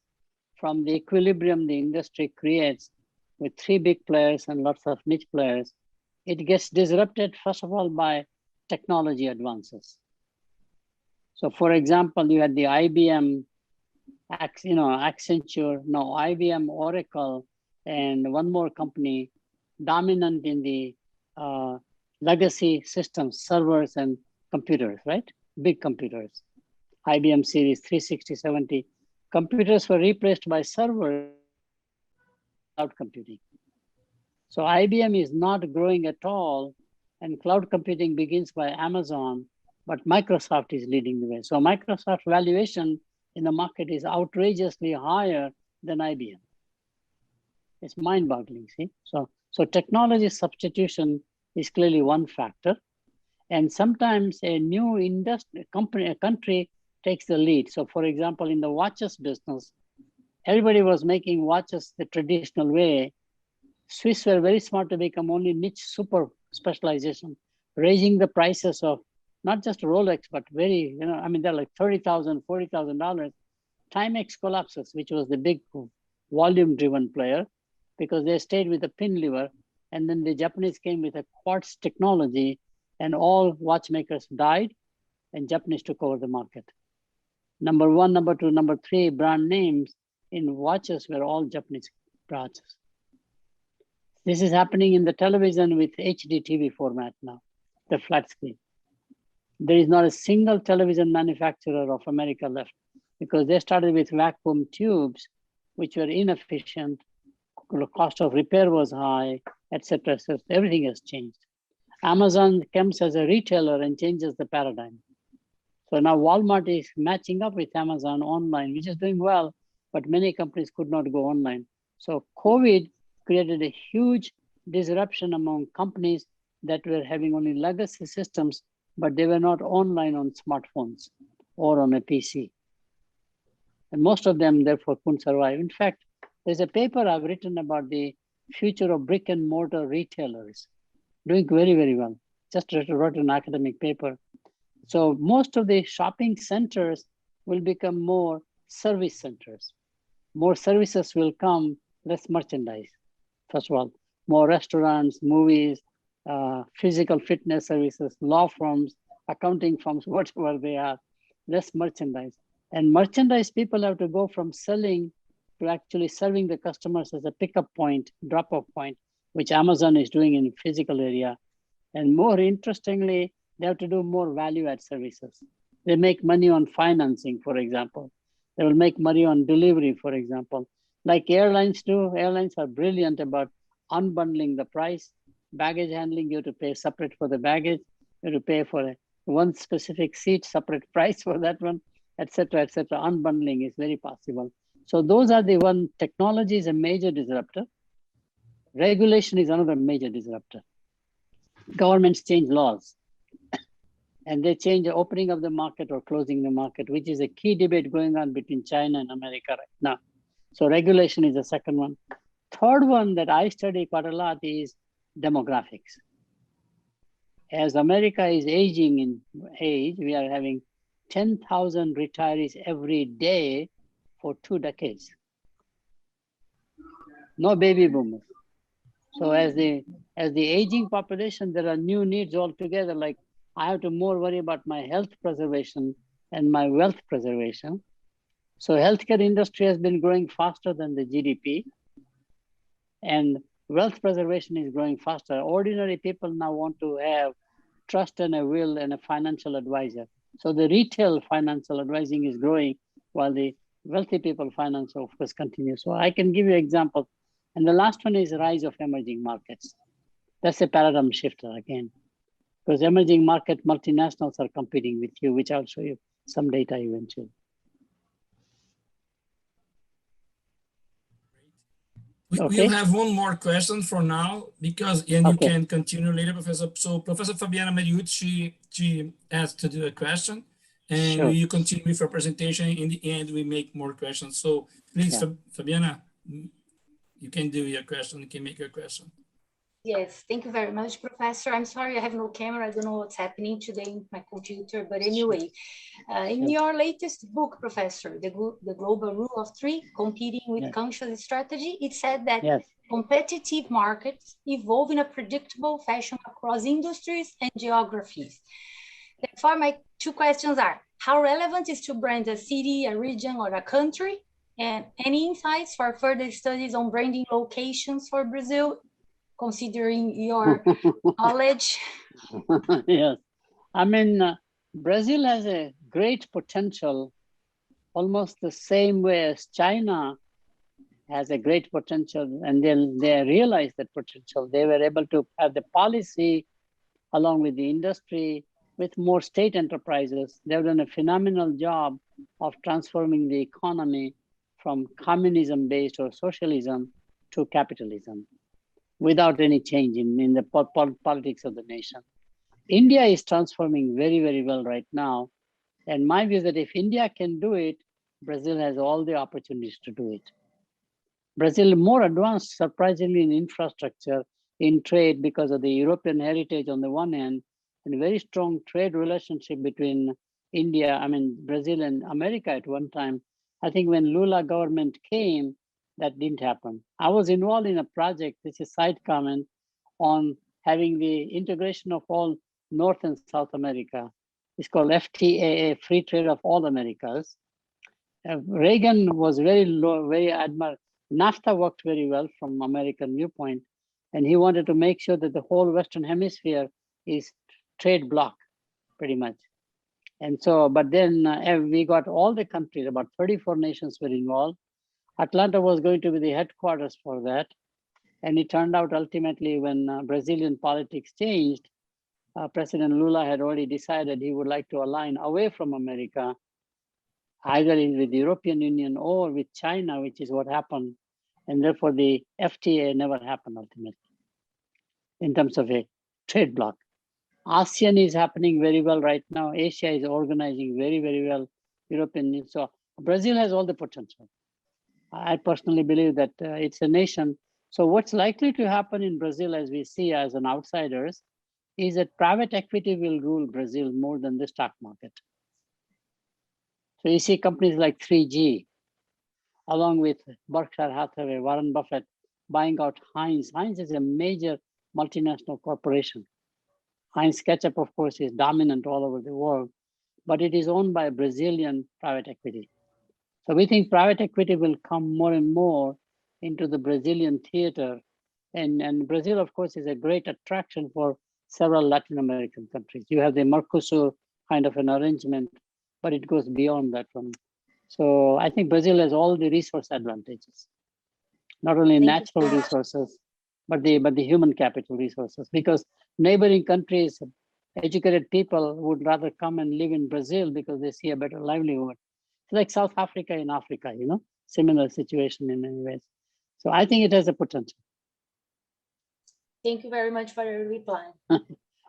from the equilibrium the industry creates with 3 big players and lots of niche players. It gets disrupted, first of all, by technology advances. So for example, you had the IBM, Accenture, IBM, Oracle, and one more company dominant in the legacy systems, servers and computers, right? Big computers. IBM series 360, 70. Computers were replaced by servers, cloud computing. So IBM is not growing at all, and cloud computing begins by Amazon, but Microsoft is leading the way. So Microsoft valuation in the market is outrageously higher than IBM. It's mind-boggling, see? So technology substitution is clearly one factor. And sometimes a new country takes the lead. So for example, in the watches business, everybody was making watches the traditional way. Swiss were very smart to become only niche super specialization, raising the prices of not just Rolex, but very, they're like $30,000, $40,000. Timex collapses, which was the big volume-driven player, because they stayed with the pin lever. And then the Japanese came with a quartz technology, and all watchmakers died, and Japanese took over the market. Number 1, number 2, number 3 brand names in watches were all Japanese branches. This is happening in the television with HD TV format now, the flat screen. There is not a single television manufacturer of America left because they started with vacuum tubes, which were inefficient, the cost of repair was high, etc. So everything has changed. Amazon comes as a retailer and changes the paradigm. So now Walmart is matching up with Amazon online, which is doing well, but many companies could not go online. So COVID created a huge disruption among companies that were having only legacy systems, but they were not online on smartphones or on a PC. And most of them therefore couldn't survive. In fact, there's a paper I've written about the future of brick and mortar retailers, doing very, very well. Just wrote an academic paper. So most of the shopping centers will become more service centers. More services will come, less merchandise. First of all, more restaurants, movies, physical fitness services, law firms, accounting firms, whatever they are, less merchandise. And merchandise people have to go from selling to actually serving the customers as a pickup point, drop-off point, which Amazon is doing in physical area. And more interestingly, they have to do more value-add services. They make money on financing, for example. They will make money on delivery, for example. Like airlines do, airlines are brilliant about unbundling the price. Baggage handling, you have to pay separate for the baggage. You have to pay for one specific seat, separate price for that one, etc., etc. Unbundling is very possible. So those are the one. Technology is a major disruptor. Regulation is another major disruptor. Governments change laws. And they change the opening of the market or closing the market, which is a key debate going on between China and America right now. So regulation is the second one. Third one that I study quite a lot is demographics. As America is aging in age, we are having 10,000 retirees every day for 2 decades. No baby boomers. So as the aging population, there are new needs altogether, like I have to more worry about my health preservation and my wealth preservation. So healthcare industry has been growing faster than the GDP, and wealth preservation is growing faster. Ordinary people now want to have trust and a will and a financial advisor. So the retail financial advising is growing while the wealthy people finance, of course, continues. So I can give you examples. And the last one is rise of emerging markets. That's a paradigm shifter again. Because emerging market multinationals are competing with you, which I'll show you some data eventually. We'll have one more question for now, because you can continue later, Professor. So Professor Fabiana Mariucci, she asked to do a question, and you continue with your presentation. In the end, we make more questions. So please, Fabiana, you can do your question. You can make your question. Yes, thank you very much, Professor. I'm sorry I have no camera. I don't know what's happening today in my computer, but anyway, in your latest book, Professor, the Global Rule of Three, Competing with Conscious Strategy, it said that competitive markets evolve in a predictable fashion across industries and geographies. Therefore, my 2 questions are, how relevant is to brand a city, a region, or a country? And any insights for further studies on branding locations for Brazil, considering your knowledge? Yes, I mean, Brazil has a great potential, almost the same way as China has a great potential, and then they realized that potential. They were able to have the policy along with the industry, with more state enterprises. They've done a phenomenal job of transforming the economy from communism-based or socialism to capitalism, without any change in the politics of the nation. India is transforming very, very well right now. And my view is that if India can do it, Brazil has all the opportunities to do it. Brazil is more advanced, surprisingly, in infrastructure, in trade, because of the European heritage on the one hand, and a very strong trade relationship between Brazil and America at one time. I think when Lula government came, that didn't happen. I was involved in a project, this is a side comment, on having the integration of all North and South America. It's called FTAA, Free Trade of All Americas. Reagan was very low, very admired. NAFTA worked very well from American viewpoint. And he wanted to make sure that the whole Western Hemisphere is trade bloc, pretty much. And so, but then we got all the countries, about 34 nations were involved. Atlanta was going to be the headquarters for that. And it turned out ultimately when Brazilian politics changed, President Lula had already decided he would like to align away from America, either with the European Union or with China, which is what happened. And therefore the FTA never happened ultimately in terms of a trade bloc. ASEAN is happening very well right now. Asia is organizing very, very well. European Union. So Brazil has all the potential. I personally believe that it's a nation. So what's likely to happen in Brazil, as we see as an outsiders, is that private equity will rule Brazil more than the stock market. So you see companies like 3G, along with Berkshire Hathaway, Warren Buffett, buying out Heinz. Heinz is a major multinational corporation. Heinz Ketchup, of course, is dominant all over the world, but it is owned by Brazilian private equity. So we think private equity will come more and more into the Brazilian theater. And Brazil, of course, is a great attraction for several Latin American countries. You have the Mercosur kind of an arrangement, but it goes beyond that one. So I think Brazil has all the resource advantages, not only natural resources, but the human capital resources, because neighboring countries, educated people would rather come and live in Brazil because they see a better livelihood. It's like South Africa in Africa, you know, similar situation in many ways. So I think it has a potential. Thank you very much for your reply.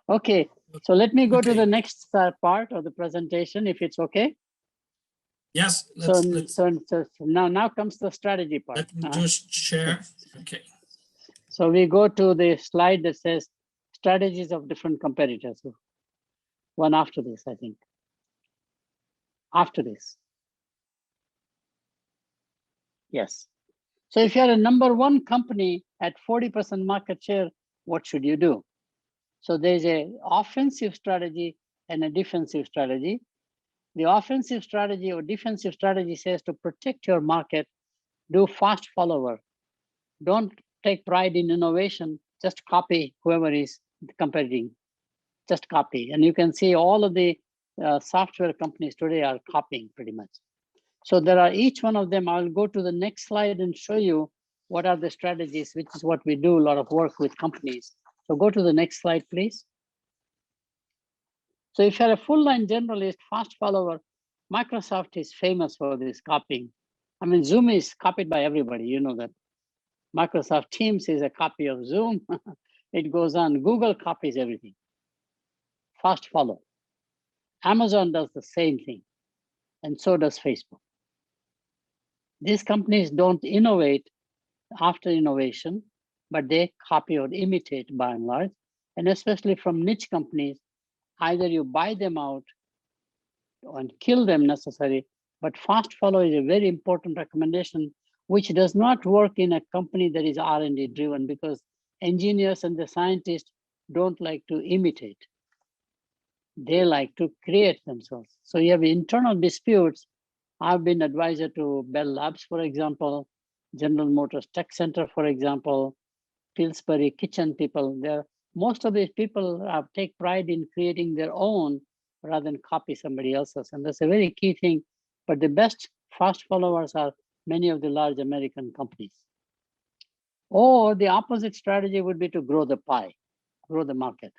Okay, so let me go to the next part of the presentation, if it's okay. Yes. So now comes the strategy part. Let me just share. Okay. So we go to the slide that says strategies of different competitors. One after this, I think. After this. Yes. So if you're a #1 company at 40% market share, what should you do? So there's an offensive strategy and a defensive strategy. The offensive strategy or defensive strategy says to protect your market, do fast follower. Don't take pride in innovation, just copy whoever is competing, just copy. And you can see all of the software companies today are copying pretty much. So there are each one of them. I'll go to the next slide and show you what are the strategies, which is what we do a lot of work with companies. So go to the next slide, please. So if you're a full line generalist, fast follower, Microsoft is famous for this copying. I mean, Zoom is copied by everybody, you know that. Microsoft Teams is a copy of Zoom. It goes on. Google copies everything. Fast follow. Amazon does the same thing, and so does Facebook. These companies don't innovate after innovation, but they copy or imitate by and large, and especially from niche companies, either you buy them out and kill them necessary, but fast follow is a very important recommendation, which does not work in a company that is R&D driven, because engineers and the scientists don't like to imitate. They like to create themselves. So you have internal disputes. I've been advisor to Bell Labs, for example, General Motors Tech Center, for example, Pillsbury Kitchen people. Most of these people take pride in creating their own rather than copy somebody else's. And that's a very key thing. But the best fast followers are many of the large American companies. Or the opposite strategy would be to grow the pie, grow the market.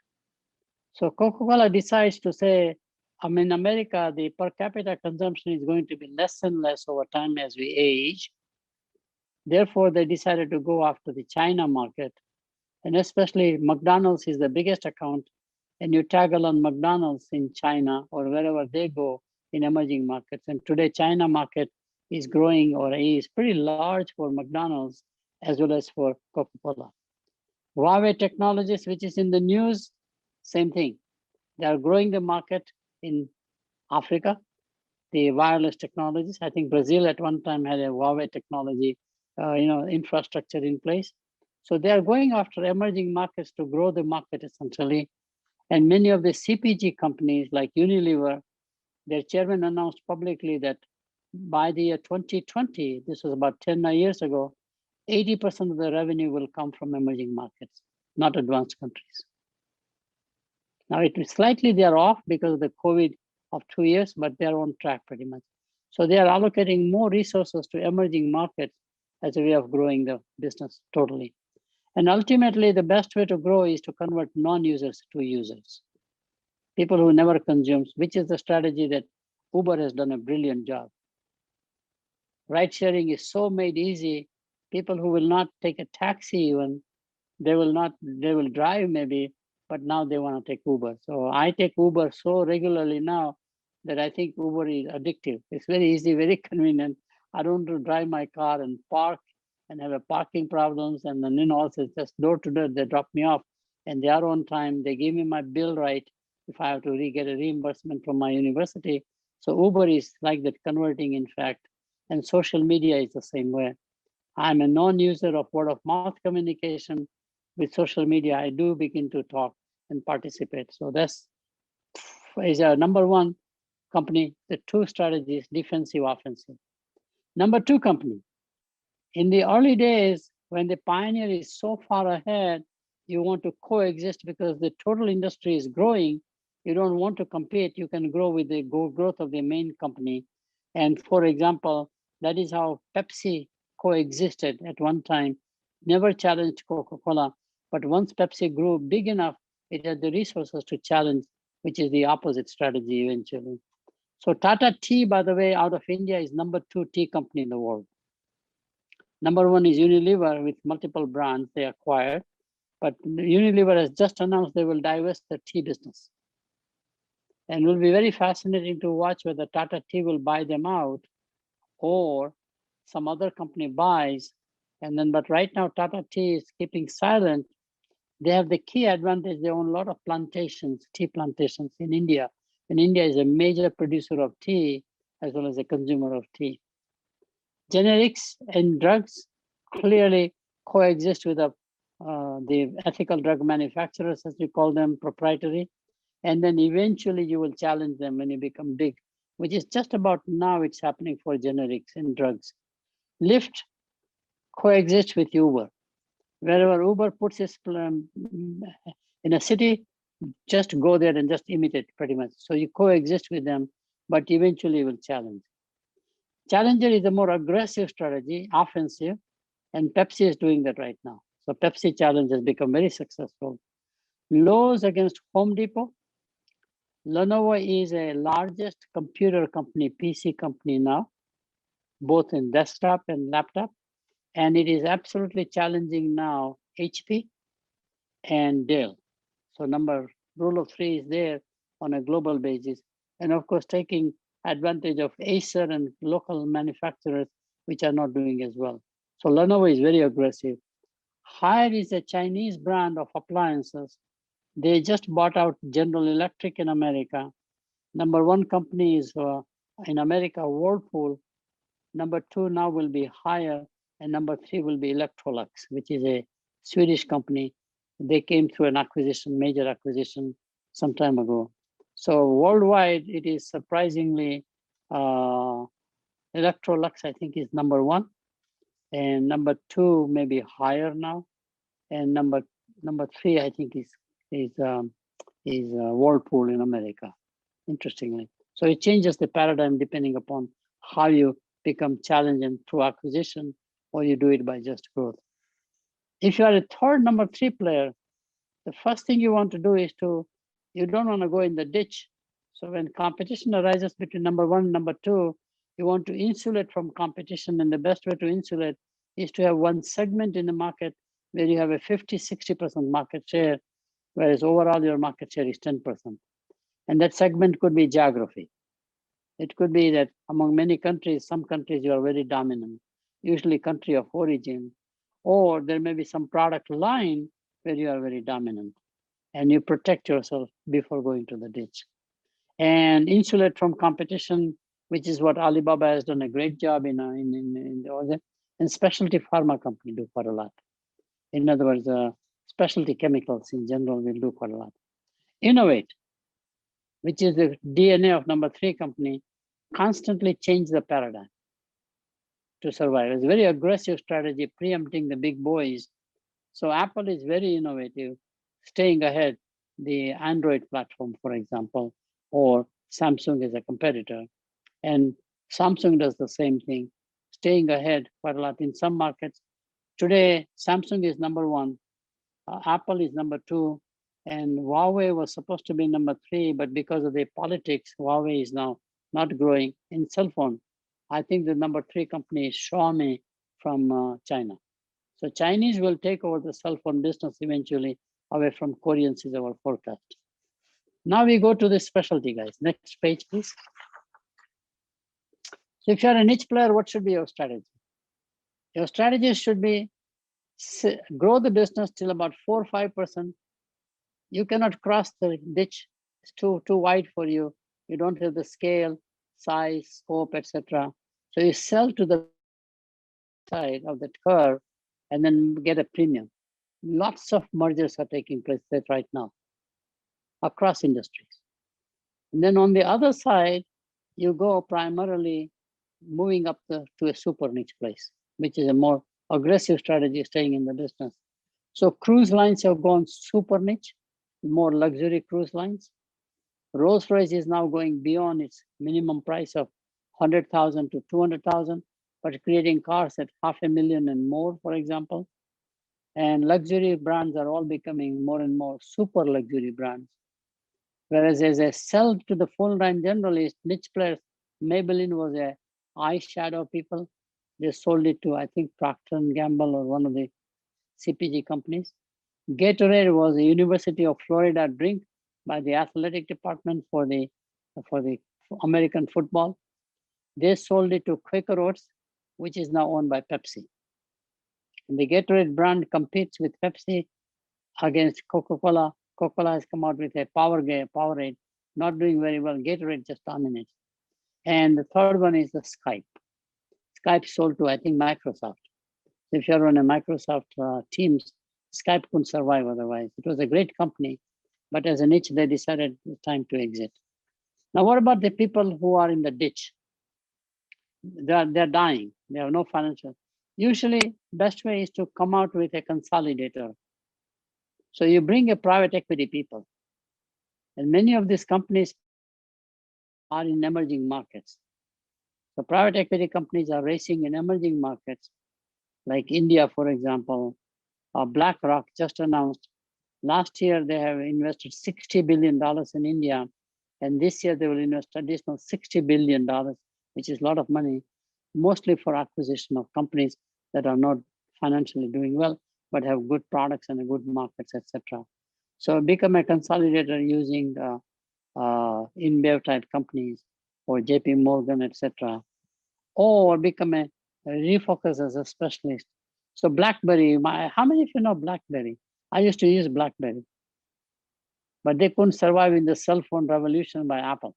So Coca-Cola decides to say, in America, the per capita consumption is going to be less and less over time as we age. Therefore, they decided to go after the China market. And especially McDonald's is the biggest account. And you tag along McDonald's in China or wherever they go in emerging markets. And today, China market is growing or is pretty large for McDonald's as well as for Coca-Cola. Huawei Technologies, which is in the news, same thing. They are growing the market in Africa, the wireless technologies. I think Brazil at one time had a Huawei technology, infrastructure in place. So they are going after emerging markets to grow the market essentially. And many of the CPG companies like Unilever, their chairman announced publicly that by the year 2020, this was about 10 years ago, 80% of the revenue will come from emerging markets, not advanced countries. Now they are off because of the COVID of 2 years, but they're on track pretty much. So they are allocating more resources to emerging markets as a way of growing the business totally. And ultimately, the best way to grow is to convert non-users to users. People who never consumes, which is the strategy that Uber has done a brilliant job. Ride sharing is so made easy. People who will not take a taxi even, they will drive maybe, but now they want to take Uber. So I take Uber so regularly now that I think Uber is addictive. It's very easy, very convenient. I don't have to drive my car and park and have a parking problems. And then also it's just door to door, they drop me off and they are on time. They give me my bill right if I have to get a reimbursement from my university. So Uber is like that, converting in fact, and social media is the same way. I'm a non-user of word of mouth communication. With social media, I do begin to talk and participate. So that's is our number one company, the two strategies, defensive, offensive. Number two company, in the early days, when the pioneer is so far ahead, you want to coexist because the total industry is growing. You don't want to compete. You can grow with the growth of the main company. And for example, that is how Pepsi coexisted at one time, never challenged Coca-Cola. But once Pepsi grew big enough, it had the resources to challenge, which is the opposite strategy eventually. So Tata Tea, by the way, out of India is number 2 tea company in the world. Number 1 is Unilever with multiple brands they acquired. But Unilever has just announced they will divest the tea business. And it will be very fascinating to watch whether Tata Tea will buy them out or some other company buys. And then, but right now Tata Tea is keeping silent. They have the key advantage, they own a lot of plantations, tea plantations in India. And India is a major producer of tea as well as a consumer of tea. Generics and drugs clearly coexist with the ethical drug manufacturers, as we call them, proprietary. And then eventually you will challenge them when you become big, which is just about now it's happening for generics and drugs. Lyft coexists with Uber. Wherever Uber puts its in a city, just go there and just imitate pretty much. So you coexist with them, but eventually you will challenge. Challenger is a more aggressive strategy, offensive, and Pepsi is doing that right now. So Pepsi challenge has become very successful. Lowe's against Home Depot. Lenovo is a largest computer company, PC company now, both in desktop and laptop. And it is absolutely challenging now HP and Dell. So rule of 3 is there on a global basis. And of course, taking advantage of Acer and local manufacturers, which are not doing as well. So Lenovo is very aggressive. Haier is a Chinese brand of appliances. They just bought out General Electric in America. Number 1 company is in America, Whirlpool. Number 2 now will be Haier. And number 3 will be Electrolux, which is a Swedish company. They came through an acquisition, major acquisition some time ago. So worldwide, it is surprisingly, Electrolux, I think, is number 1. And number 2 maybe Haier now. And number 3, I think, is Whirlpool in America, interestingly. So it changes the paradigm depending upon how you become challenging through acquisition or you do it by just growth. If you are a third number 3 player, the first thing you want to do is you don't want to go in the ditch. So when competition arises between number 1 and number 2, you want to insulate from competition. And the best way to insulate is to have one segment in the market where you have a 50-60% market share, whereas overall your market share is 10%. And that segment could be geography. It could be that among many countries, some countries you are very dominant, usually country of origin, or there may be some product line where you are very dominant and you protect yourself before going to the ditch. And insulate from competition, which is what Alibaba has done a great job in the and specialty pharma company do quite a lot. In other words, specialty chemicals in general will do quite a lot. Innovate, which is the DNA of number 3 company, constantly change the paradigm. to survive. It's a very aggressive strategy, preempting the big boys. So Apple is very innovative, staying ahead the Android platform, for example, or Samsung is a competitor. And Samsung does the same thing, staying ahead quite a lot in some markets. Today, Samsung is number 1, Apple is number 2, and Huawei was supposed to be number 3, but because of the politics, Huawei is now not growing in cell phone. I think the number 3 company is Xiaomi from China. So Chinese will take over the cell phone business eventually away from Koreans is our forecast. Now we go to the specialty, guys. Next page, please. So if you're a niche player, what should be your strategy? Your strategy should be grow the business till about 4 or 5%. You cannot cross the ditch. It's too wide for you. You don't have the scale, size, scope, etc. So you sell to the side of that curve and then get a premium. Lots of mergers are taking place right now across industries. And then on the other side, you go primarily moving up to a super niche place, which is a more aggressive strategy staying in the business. So cruise lines have gone super niche, more luxury cruise lines. Rolls-Royce is now going beyond its minimum price of 100,000 to 200,000, but creating cars at $500,000 and more, for example. And luxury brands are all becoming more and more super luxury brands. Whereas as a sell to the full line generalist, niche players, Maybelline was a eyeshadow people. They sold it to, I think, Procter & Gamble or one of the CPG companies. Gatorade was a University of Florida drink by the athletic department for the American football. They sold it to Quaker Oats, which is now owned by Pepsi. And the Gatorade brand competes with Pepsi against Coca-Cola. Coca-Cola has come out with a Powerade, not doing very well. Gatorade just dominates. And the third one is the Skype. Skype sold to, I think, Microsoft. If you're on a Microsoft Teams, Skype couldn't survive otherwise. It was a great company, but as a niche, they decided it's time to exit. Now, what about the people who are in the ditch? They're dying. They have no financial. Usually, best way is to come out with a consolidator. So you bring a private equity people. And many of these companies are in emerging markets. So private equity companies are racing in emerging markets, like India, for example. BlackRock just announced last year they have invested $60 billion in India. And this year they will invest additional $60 billion, which is a lot of money, mostly for acquisition of companies that are not financially doing well, but have good products and good markets, etc. So become a consolidator using InBev type companies or JP Morgan, etc. Or become a refocus as a specialist. So BlackBerry, how many of you know BlackBerry? I used to use BlackBerry, but they couldn't survive in the cell phone revolution by Apple.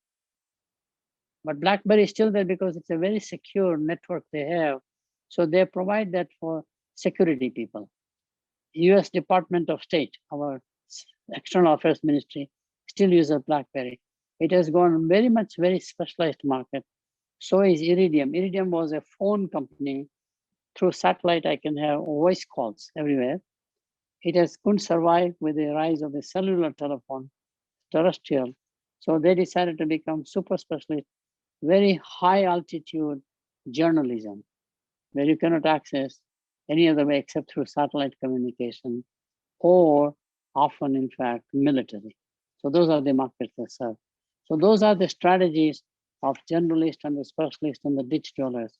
But BlackBerry is still there because it's a very secure network they have. So they provide that for security people. US Department of State, our External Affairs Ministry, still uses BlackBerry. It has gone very specialized market. So is Iridium. Iridium was a phone company. Through satellite, I can have voice calls everywhere. It couldn't survive with the rise of the cellular telephone, terrestrial. So they decided to become super specialist, very high altitude journalism, where you cannot access any other way except through satellite communication, or often, in fact, military. So those are the markets they serve. So those are the strategies of generalist and the specialist and the ditch dwellers.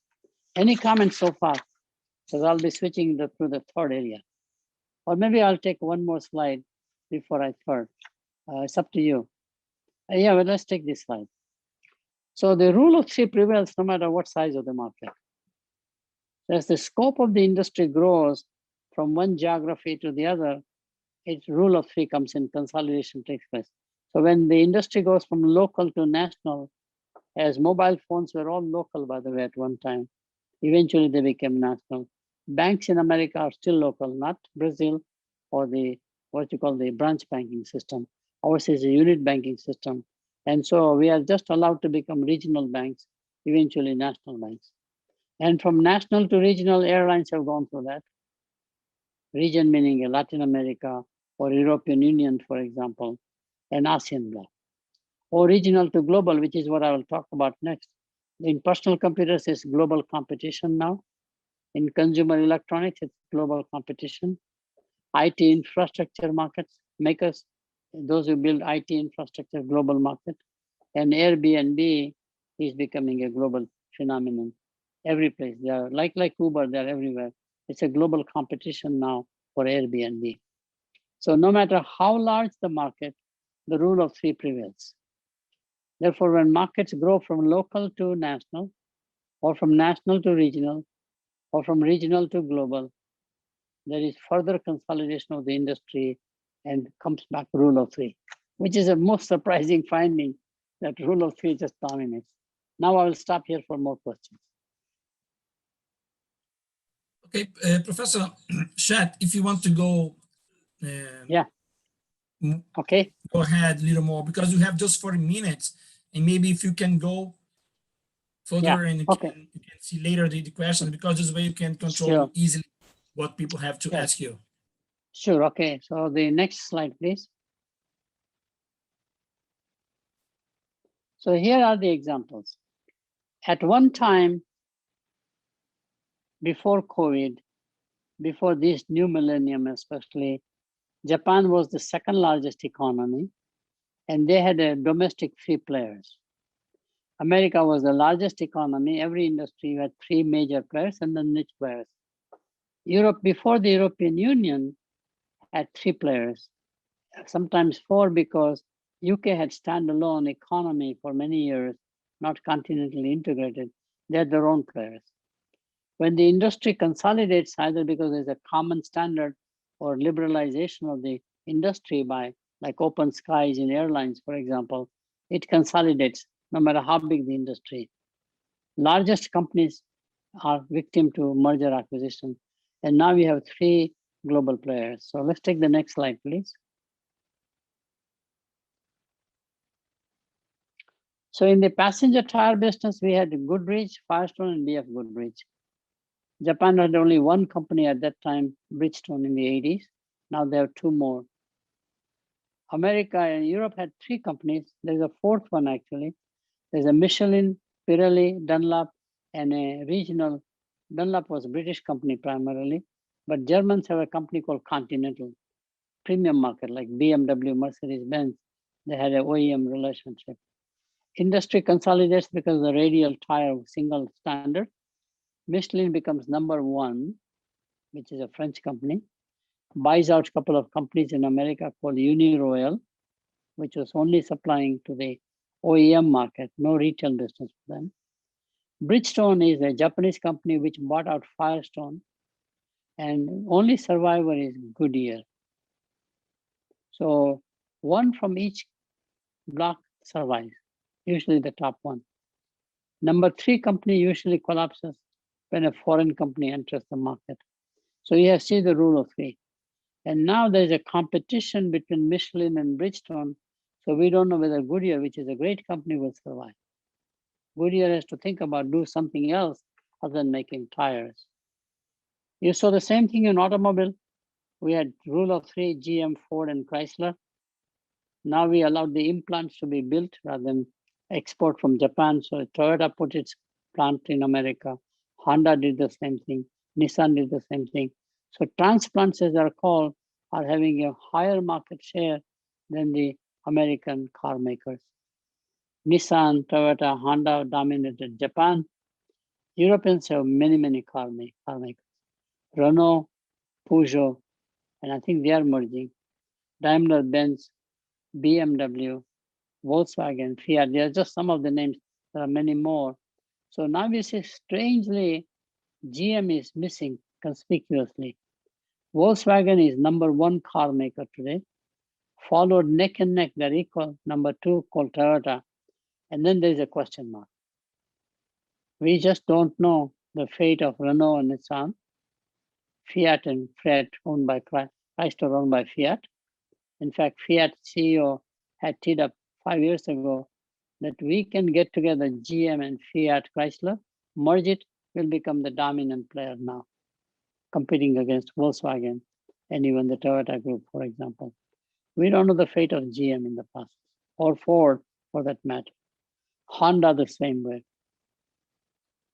Any comments so far? Because I'll be switching to the third area. Or maybe I'll take one more slide before I third. It's up to you. Yeah, well, let's take this slide. So the rule of three prevails no matter what size of the market. As the scope of the industry grows from one geography to the other, its rule of three comes in, consolidation takes place. So when the industry goes from local to national, as mobile phones were all local, by the way, at one time, eventually they became national. Banks in America are still local, not Brazil or what you call the branch banking system. Ours is a unit banking system. And so we are just allowed to become regional banks, eventually national banks. And from national to regional, airlines have gone through that. Region meaning Latin America or European Union, for example, and ASEAN bloc. Or regional to global, which is what I will talk about next. In personal computers, it's global competition now. In consumer electronics, it's global competition. IT infrastructure markets, makers, those who build IT infrastructure, global market. And Airbnb is becoming a global phenomenon. Every place, they are like Uber, they're everywhere. It's a global competition now for Airbnb. So no matter how large the market, the rule of three prevails. Therefore, when markets grow from local to national, or from national to regional, or from regional to global, there is further consolidation of the industry and comes back rule of three, which is a most surprising finding that rule of three just dominates. Now I will stop here for more questions. Okay, Professor Sheth, if you want to go, Yeah. Okay. Go ahead a little more because you have just 40 minutes, and maybe if you can go further and you can see later the questions, because this way you can control easily what people have to ask you. Sure. Okay. So the next slide, please. So here are the examples. At one time, before COVID, before this new millennium especially, Japan was the second largest economy, and they had a domestic three players. America was the largest economy. Every industry had three major players and then niche players. Europe, before the European Union, had three players, sometimes four, because UK had standalone economy for many years, not continentally integrated. They had their own players. When the industry consolidates, either because there's a common standard or liberalization of the industry by like open skies in airlines, for example, it consolidates no matter how big the industry. Largest companies are victim to merger acquisition. And now we have three global players. So let's take the next slide, please. So in the passenger tire business, we had Goodrich, Firestone, and BF Goodrich. Japan had only one company at that time, Bridgestone, in the 80s. Now there are two more. America and Europe had three companies. There's a fourth one, actually. There's a Michelin, Pirelli, Dunlop, and a regional. Dunlop was a British company primarily, but Germans have a company called Continental, premium market like BMW, Mercedes-Benz. They had an OEM relationship. Industry consolidates because of the radial tire single standard. Michelin becomes number one, which is a French company, buys out a couple of companies in America called Uniroyal, which was only supplying to the OEM market, no retail business for them. Bridgestone is a Japanese company which bought out Firestone, and only survivor is Goodyear. So one from each block survives, usually the top one. Number three company usually collapses when a foreign company enters the market. So you have seen the rule of three. And now there's a competition between Michelin and Bridgestone. So we don't know whether Goodyear, which is a great company, will survive. Goodyear has to think about do something else other than making tires. You saw the same thing in automobile. We had rule of three, GM, Ford, and Chrysler. Now we allowed the implants to be built rather than export from Japan. So Toyota put its plant in America. Honda did the same thing. Nissan did the same thing. So transplants, as they're called, are having a higher market share than the American car makers. Nissan, Toyota, Honda dominated Japan. Europeans have many, many car makers. Renault, Peugeot, and I think they are merging. Daimler, Benz, BMW, Volkswagen, Fiat. They are just some of the names. There are many more. So now we see strangely, GM is missing conspicuously. Volkswagen is number one car maker today, followed neck and neck, they're equal, number two called Toyota. And then there's a question mark. We just don't know the fate of Renault and Nissan, Fiat and Fiat owned by Chrysler owned by Fiat. In fact, Fiat CEO had teed up 5 years ago that we can get together GM and Fiat Chrysler, merge it, will become the dominant player now, competing against Volkswagen and even the Toyota group, for example. We don't know the fate of GM in the past, or Ford for that matter. Honda the same way.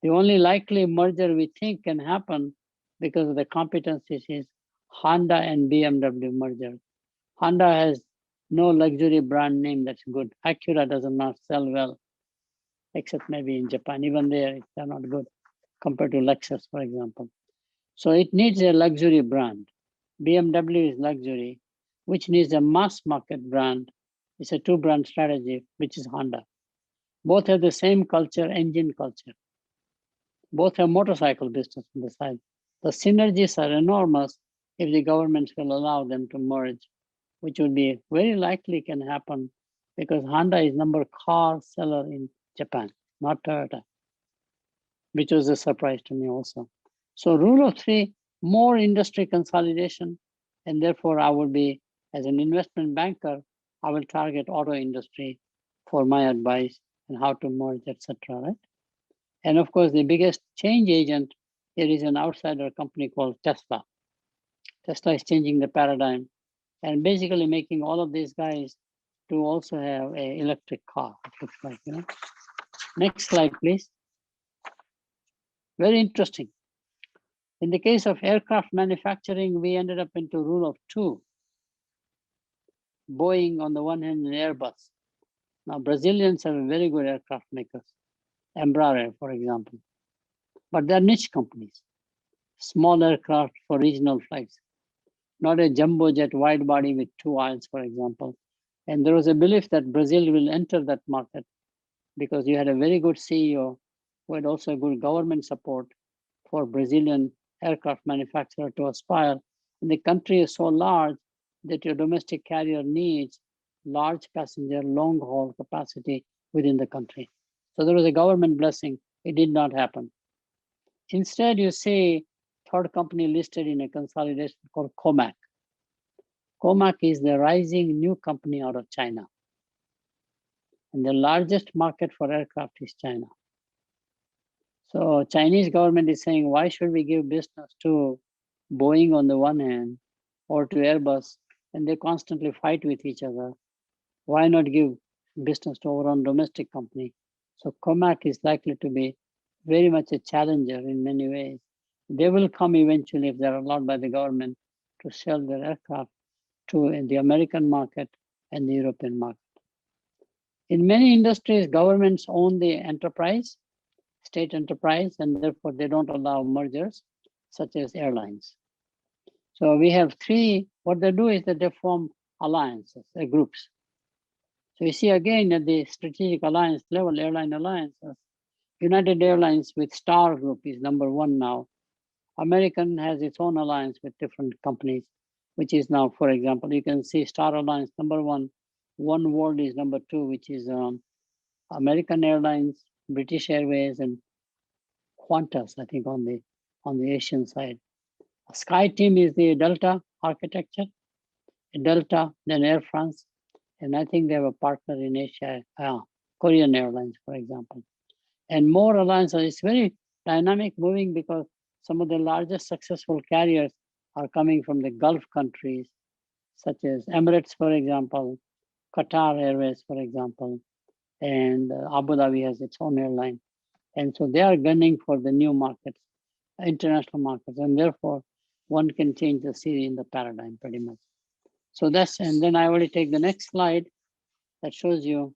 The only likely merger we think can happen because of the competencies is Honda and BMW merger. Honda has no luxury brand name that's good. Acura does not sell well, except maybe in Japan. Even there, they're not good compared to Lexus, for example. So it needs a luxury brand. BMW is luxury, which needs a mass market brand. It's a two-brand strategy, which is Honda. Both have the same culture, engine culture. Both have motorcycle business on the side. The synergies are enormous if the governments will allow them to merge, which will be very likely can happen because Honda is number car seller in Japan, not Toyota, which was a surprise to me also. So rule of three, more industry consolidation, and therefore I will be, as an investment banker, I will target auto industry for my advice and how to merge, etc. Right? And of course, the biggest change agent, there is an outsider company called Tesla. Tesla is changing the paradigm and basically making all of these guys to also have an electric car, it looks like, you know. Next slide, please. Very interesting. In the case of aircraft manufacturing, we ended up into rule of two. Boeing on the one hand and Airbus. Now, Brazilians are very good aircraft makers. Embraer, for example. But they're niche companies. Small aircraft for regional flights. Not a jumbo jet wide body with two aisles, for example. And there was a belief that Brazil will enter that market because you had a very good CEO who had also good government support for Brazilian aircraft manufacturer to aspire. And the country is so large that your domestic carrier needs large passenger long haul capacity within the country. So there was a government blessing. It did not happen. Instead, you see third company listed in a consolidation called Comac. Comac is the rising new company out of China. And the largest market for aircraft is China. So Chinese government is saying, why should we give business to Boeing on the one hand or to Airbus, and they constantly fight with each other? Why not give business to our own domestic company? So Comac is likely to be very much a challenger in many ways. They will come eventually if they're allowed by the government to sell their aircraft to the American market and the European market. In many industries, governments own the enterprise, state enterprise, and therefore they don't allow mergers, such as airlines. So we have three, what they do is that they form alliances, groups. So you see again at the strategic alliance level, airline alliances, United Airlines with Star Group is number one now. American has its own alliance with different companies, which is now, for example, you can see Star Alliance number one, One World is number two, which is American Airlines, British Airways, and Qantas, I think, on the Asian side. Sky Team is the Delta architecture, Delta, then Air France, and I think they have a partner in Asia, Korean Airlines, for example. And more alliances. It's very dynamic moving because some of the largest successful carriers are coming from the Gulf countries, such as Emirates, for example, Qatar Airways, for example, and Abu Dhabi has its own airline. And so they are gunning for the new markets, international markets, and therefore one can change the series in the paradigm pretty much. So that's, and then I already take the next slide that shows you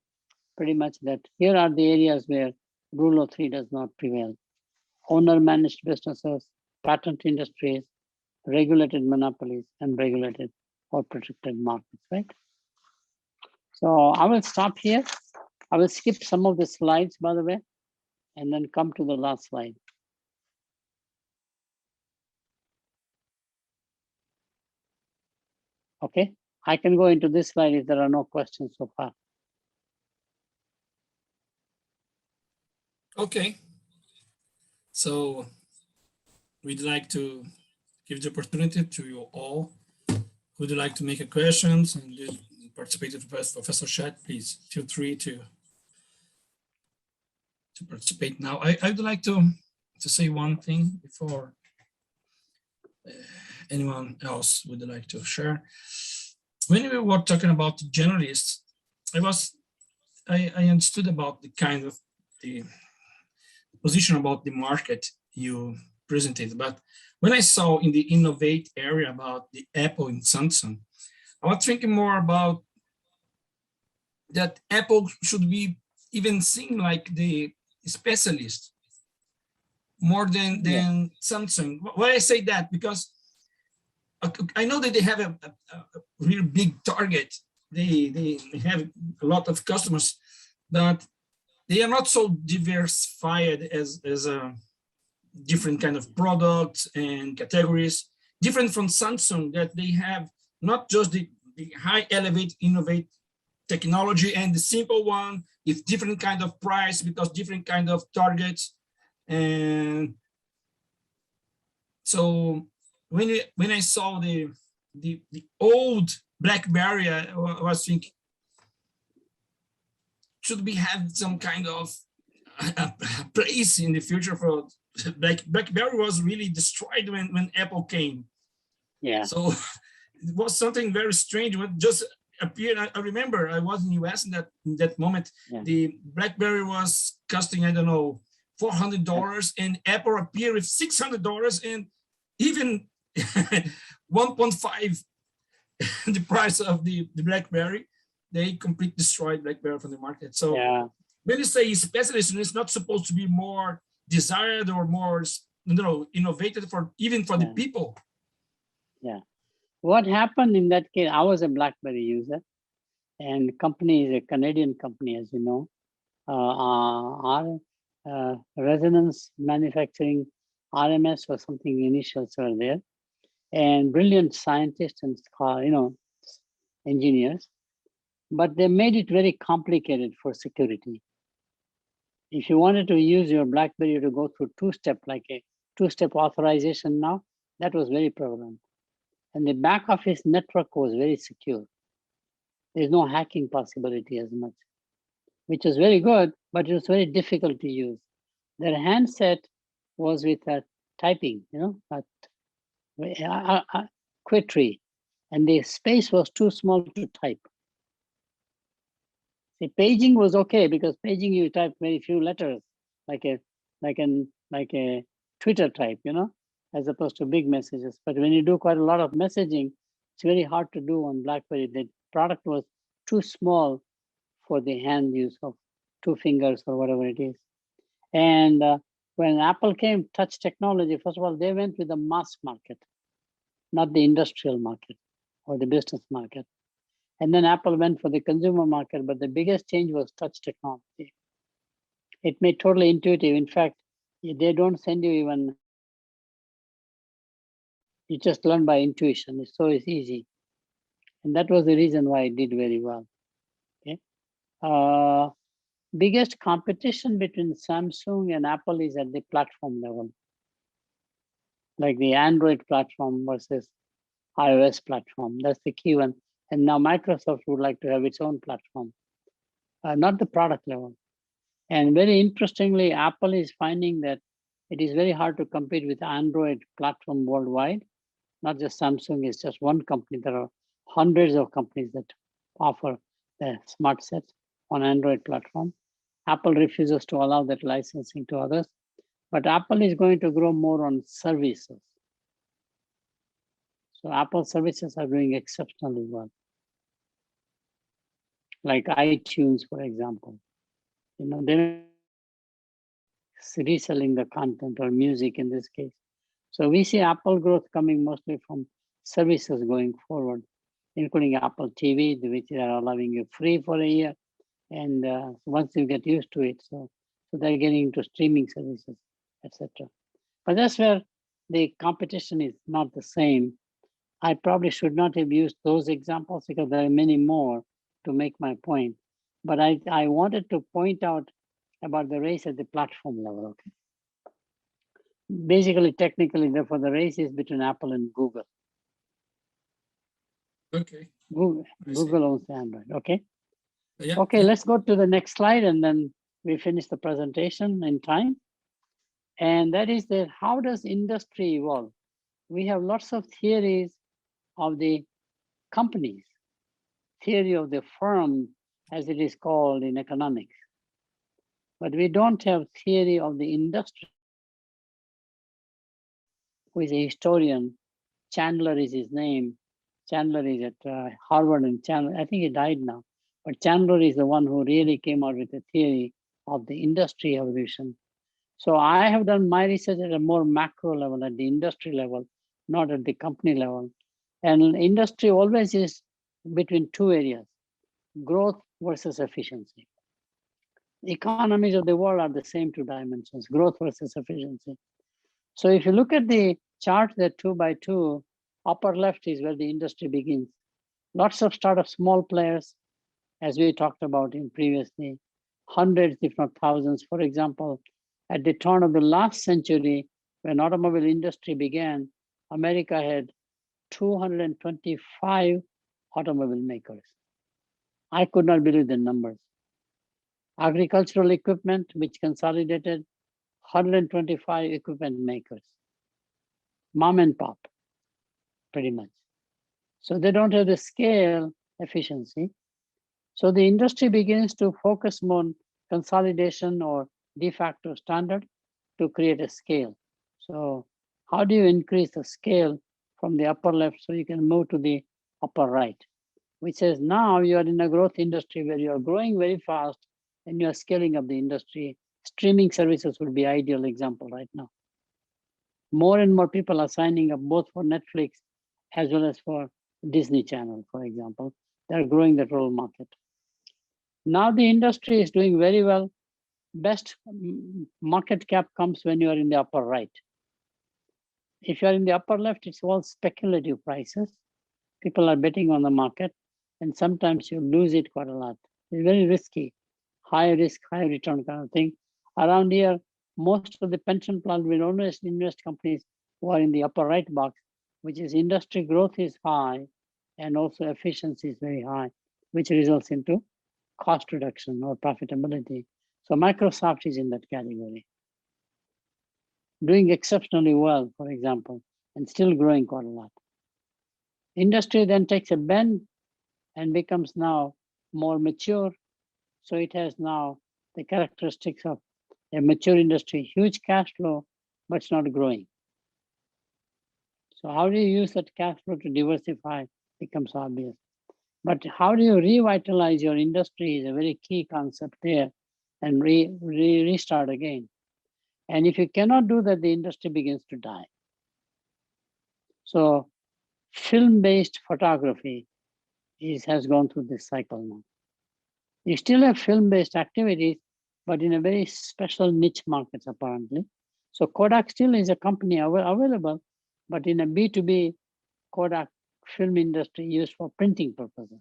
pretty much that here are the areas where rule of three does not prevail. Owner-managed businesses, patent industries, regulated monopolies, and regulated or protected markets, right? So I will stop here. I will skip some of the slides, by the way, and then come to the last slide. Okay, I can go into this slide if there are no questions so far. Okay. So we'd like to give the opportunity to you all. Would you like to make a question and participate with Professor Sheth? Please feel free to participate now. I'd like to to say one thing before anyone else would like to share. When we were talking about the generalists, I understood about the kind of the position about the market you presented, but when I saw in the innovate area about the Apple and Samsung, I was thinking more about that Apple should be even seen like the specialist more than Samsung. Why I say that? Because I know that they have a real big target. They have a lot of customers, but they are not so diversified as a different kind of products and categories, different from Samsung, that they have not just the high elevate innovate technology and the simple one with different kind of price because different kind of targets. And so when I saw the old BlackBerry, I was thinking, should we have some kind of a place in the future for BlackBerry? Was really destroyed when Apple came. Yeah. So it was something very strange when just appeared. I remember I was in US in that moment. Yeah. The BlackBerry was costing, I don't know, $400, and Apple appeared with $600 and even 1.5 the price of the BlackBerry. They completely destroyed BlackBerry from the market. So yeah. When you say specialist, it's not supposed to be more desired or more, innovative for even for the people. Yeah. What happened in that case? I was a BlackBerry user, and the company is a Canadian company, as you know. Our resonance manufacturing, RMS or something initials were there, and brilliant scientists and engineers, but they made it very complicated for security. If you wanted to use your BlackBerry to go through two-step, like a two-step authorization now, that was very prevalent. And the back office network was very secure. There's no hacking possibility as much, which is very good, but it was very difficult to use. Their handset was with typing, Quitry, and the space was too small to type. The paging was okay because paging you type very few letters, like a Twitter type, as opposed to big messages. But when you do quite a lot of messaging, it's very hard to do on BlackBerry. The product was too small for the hand use of 2 fingers or whatever it is. And when Apple came, touch technology, first of all, they went with the mass market, not the industrial market or the business market. And then Apple went for the consumer market, but the biggest change was touch technology. It made totally intuitive. In fact, they don't send you even, you just learn by intuition. It's easy. And that was the reason why it did very well. Okay. Biggest competition between Samsung and Apple is at the platform level, like the Android platform versus iOS platform. That's the key one. And now Microsoft would like to have its own platform, not the product level. And very interestingly, Apple is finding that it is very hard to compete with Android platform worldwide. Not just Samsung, it's just one company. There are hundreds of companies that offer the smart sets on Android platform. Apple refuses to allow that licensing to others, but Apple is going to grow more on services. So Apple services are doing exceptionally well. Like iTunes, for example. They're reselling the content or music in this case. So we see Apple growth coming mostly from services going forward, including Apple TV, which they are allowing you free for a year. And once you get used to it, so they're getting into streaming services, etc. But that's where the competition is not the same. I probably should not have used those examples because there are many more to make my point. But I wanted to point out about the race at the platform level, okay? Basically, technically, therefore, the race is between Apple and Google. Okay. Google owns Android, okay? Yeah. Okay, let's go to the next slide and then we finish the presentation in time. And that is that how does industry evolve? We have lots of theories of the companies, theory of the firm, as it is called in economics. But we don't have theory of the industry. Who is a historian, Chandler is his name. Chandler is at Harvard, and Chandler, I think he died now. But Chandler is the one who really came out with a theory of the industry evolution. So I have done my research at a more macro level, at the industry level, not at the company level. And industry always is between two areas, growth versus efficiency. The economies of the world are the same two dimensions, growth versus efficiency. So if you look at the chart, that 2 by 2, upper left is where the industry begins. Lots of startups, small players, as we talked about in previously, hundreds, if not thousands. For example, at the turn of the last century, when automobile industry began, America had 225 automobile makers. I could not believe the numbers. Agricultural equipment, which consolidated 125 equipment makers. Mom and pop, pretty much. So they don't have the scale efficiency. So the industry begins to focus more on consolidation or de facto standard to create a scale. So how do you increase the scale from the upper left so you can move to the upper right, which says now you are in a growth industry where you are growing very fast and you are scaling up the industry. Streaming services would be ideal example right now. More and more people are signing up both for Netflix as well as for Disney Channel, for example. They're growing the total market. Now the industry is doing very well. Best market cap comes when you are in the upper right. If you are in the upper left, it's all speculative prices. People are betting on the market, and sometimes you lose it quite a lot. It's very risky, high risk, high return kind of thing. Around here, most of the pension plans will always invest companies who are in the upper right box, which is industry growth is high and also efficiency is very high, which results into cost reduction or profitability. So Microsoft is in that category. Doing exceptionally well, for example, and still growing quite a lot. Industry then takes a bend and becomes now more mature. So it has now the characteristics of a mature industry, huge cash flow, but it's not growing. So how do you use that cash flow to diversify becomes obvious. But how do you revitalize your industry is a very key concept there, and restart again. And if you cannot do that, the industry begins to die. So film-based photography has gone through this cycle now. You still have film-based activities, but in a very special niche markets apparently. So Kodak still is a company available, but in a B2B Kodak film industry used for printing purposes.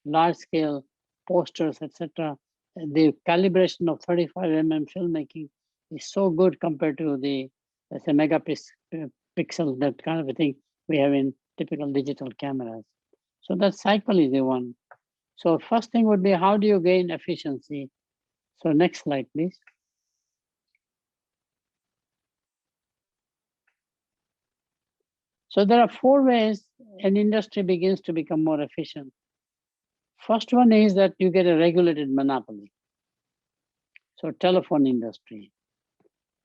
Large scale posters, etc. The calibration of 35mm filmmaking is so good compared to the, let's say, megapixel, that kind of a thing we have in typical digital cameras. So that cycle is the one. So first thing would be, how do you gain efficiency? So next slide, please. So there are 4 ways an industry begins to become more efficient. First one is that you get a regulated monopoly. So telephone industry.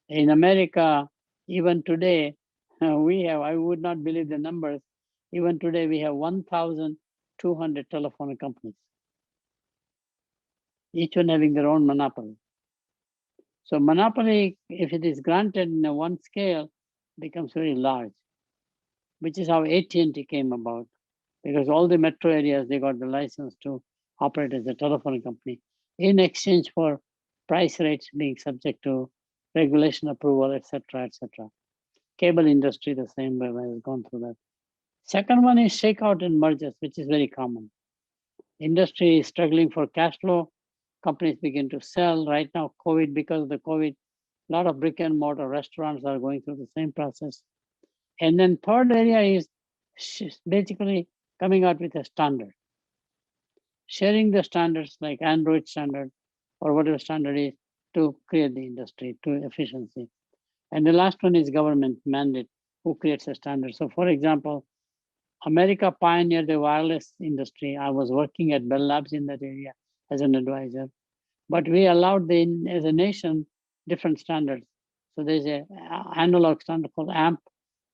In America, even today, we have, I would not believe the numbers, even today we have 1,200 telephone companies, each one having their own monopoly. So monopoly, if it is granted in a one scale, becomes very large, which is how AT&T came about, because all the metro areas, they got the license to operate as a telephone company in exchange for price rates being subject to regulation approval, etc., etc. Cable industry, the same way, has gone through that. Second one is shakeout and mergers, which is very common. Industry is struggling for cash flow. Companies begin to sell. Right now, COVID, because of the COVID, a lot of brick and mortar restaurants are going through the same process. And then third area is basically coming out with a standard. Sharing the standards like Android standard or whatever standard is to create the industry to efficiency. And the last one is government mandate, who creates a standard. So for example, America pioneered the wireless industry. I was working at Bell Labs in that area as an advisor, but we allowed as a nation, different standards. So there's an analog standard called AMP,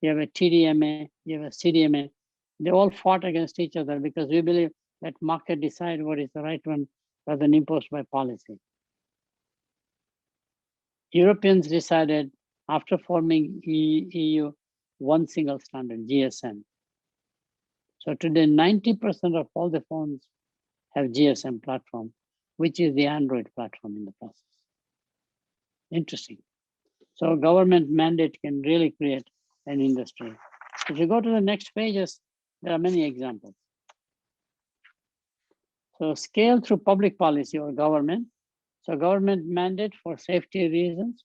you have a TDMA, you have a CDMA. They all fought against each other because we believe that market decide what is the right one rather than imposed by policy. Europeans decided after forming EU, one single standard, GSM. So today, 90% of all the phones have GSM platform, which is the Android platform in the process. Interesting. So government mandate can really create an industry. If you go to the next pages, there are many examples. So scale through public policy or government. So government mandate for safety reasons,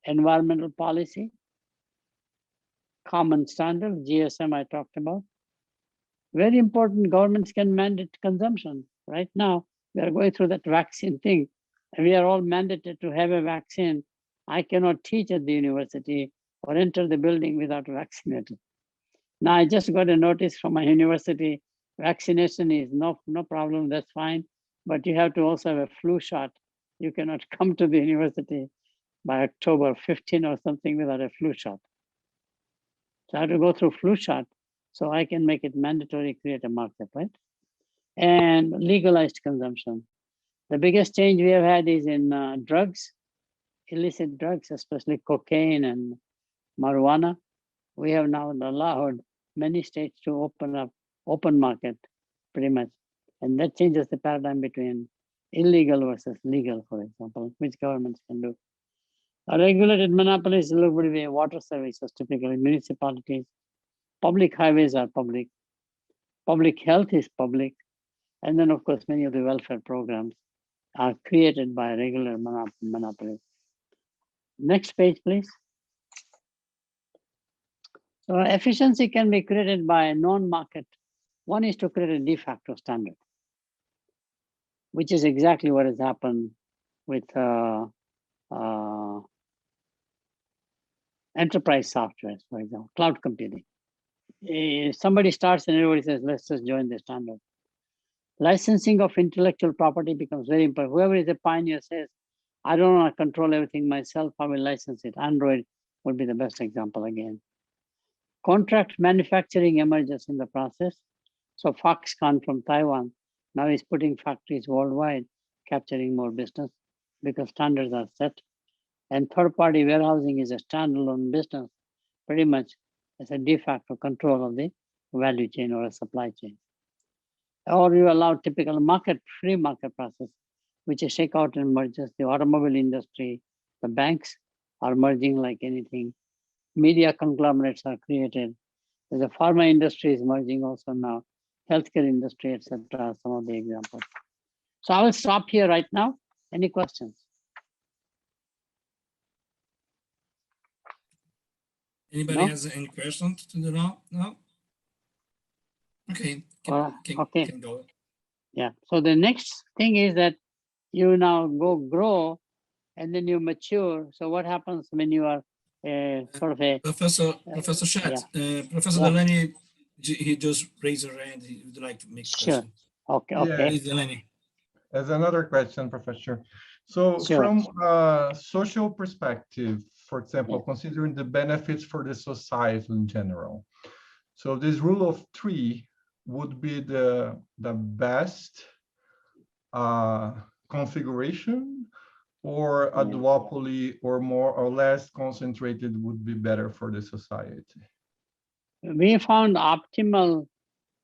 environmental policy, common standard, GSM I talked about. Very important, governments can mandate consumption. Right now, we are going through that vaccine thing, and we are all mandated to have a vaccine. I cannot teach at the university or enter the building without vaccinated. Now, I just got a notice from my university, vaccination is no problem, that's fine, but you have to also have a flu shot. You cannot come to the university by October 15 or something without a flu shot. So I have to go through flu shot so I can make it mandatory, create a market, right? And legalized consumption. The biggest change we have had is in drugs, illicit drugs, especially cocaine and marijuana. We have now allowed many states to open up open market pretty much. And that changes the paradigm between illegal versus legal, for example, which governments can do. Regulated monopolies look at the water services, typically municipalities. Public highways are public. Public health is public. And then, of course, many of the welfare programs are created by regular monopolies. Next page, please. So efficiency can be created by a non-market. One is to create a de facto standard, which is exactly what has happened with enterprise software, for example, cloud computing. Somebody starts and everybody says, let's just join the standard. Licensing of intellectual property becomes very important. Whoever is a pioneer says, I don't want to control everything myself, I will license it. Android would be the best example again. Contract manufacturing emerges in the process. So Foxconn from Taiwan now is putting factories worldwide, capturing more business because standards are set. And third-party warehousing is a standalone business, pretty much as a de facto control of the value chain or a supply chain. Or you allow typical free market process, which is shakeout and mergers. The automobile industry, the banks are merging like anything. Media conglomerates are created. The pharma industry is merging also now. Healthcare industry, etc. Some of the examples. So I will stop here right now. Any questions? Anybody has any questions to do now? No? Okay, can go. Yeah, so the next thing is that you now grow and then you mature. So what happens when you are sort of a... Professor Sheth, Professor Delaney, he just raised her hand. He would like to make a question. Okay. Yes. Delaney. As another question, Professor. So from a social perspective, for example, considering the benefits for the society in general. So this rule of three would be the best configuration, or a duopoly or more or less concentrated would be better for the society? We found optimal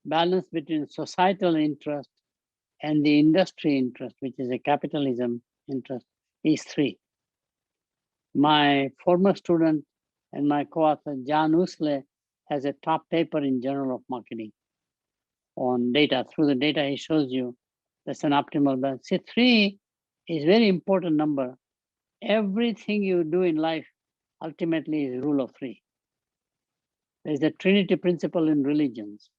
balance between societal interest and the industry interest, which is a capitalism interest, is three. My former student and my co-author, John Usle, has a top paper in Journal of Marketing on data. Through the data, he shows you that's an optimal balance. See, three is very important number. Everything you do in life ultimately is rule of three. There's a Trinity principle in religions.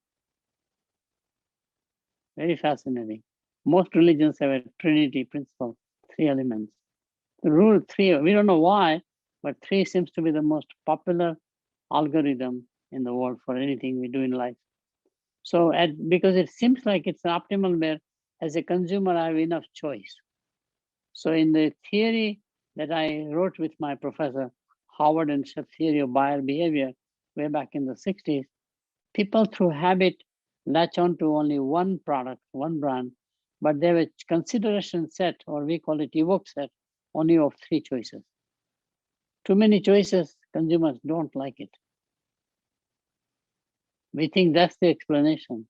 Very fascinating. Most religions have a Trinity principle, three elements. The rule 3, we don't know why, but 3 seems to be the most popular algorithm in the world for anything we do in life. So because it seems like it's optimal where as a consumer, I have enough choice. So in the theory that I wrote with my professor, Howard and Sheth theory of buyer behavior, way back in the 60s, people through habit latch on to only one product, one brand, but they have a consideration set, or we call it evoke set, only of 3 choices. Too many choices, consumers don't like it. We think that's the explanation,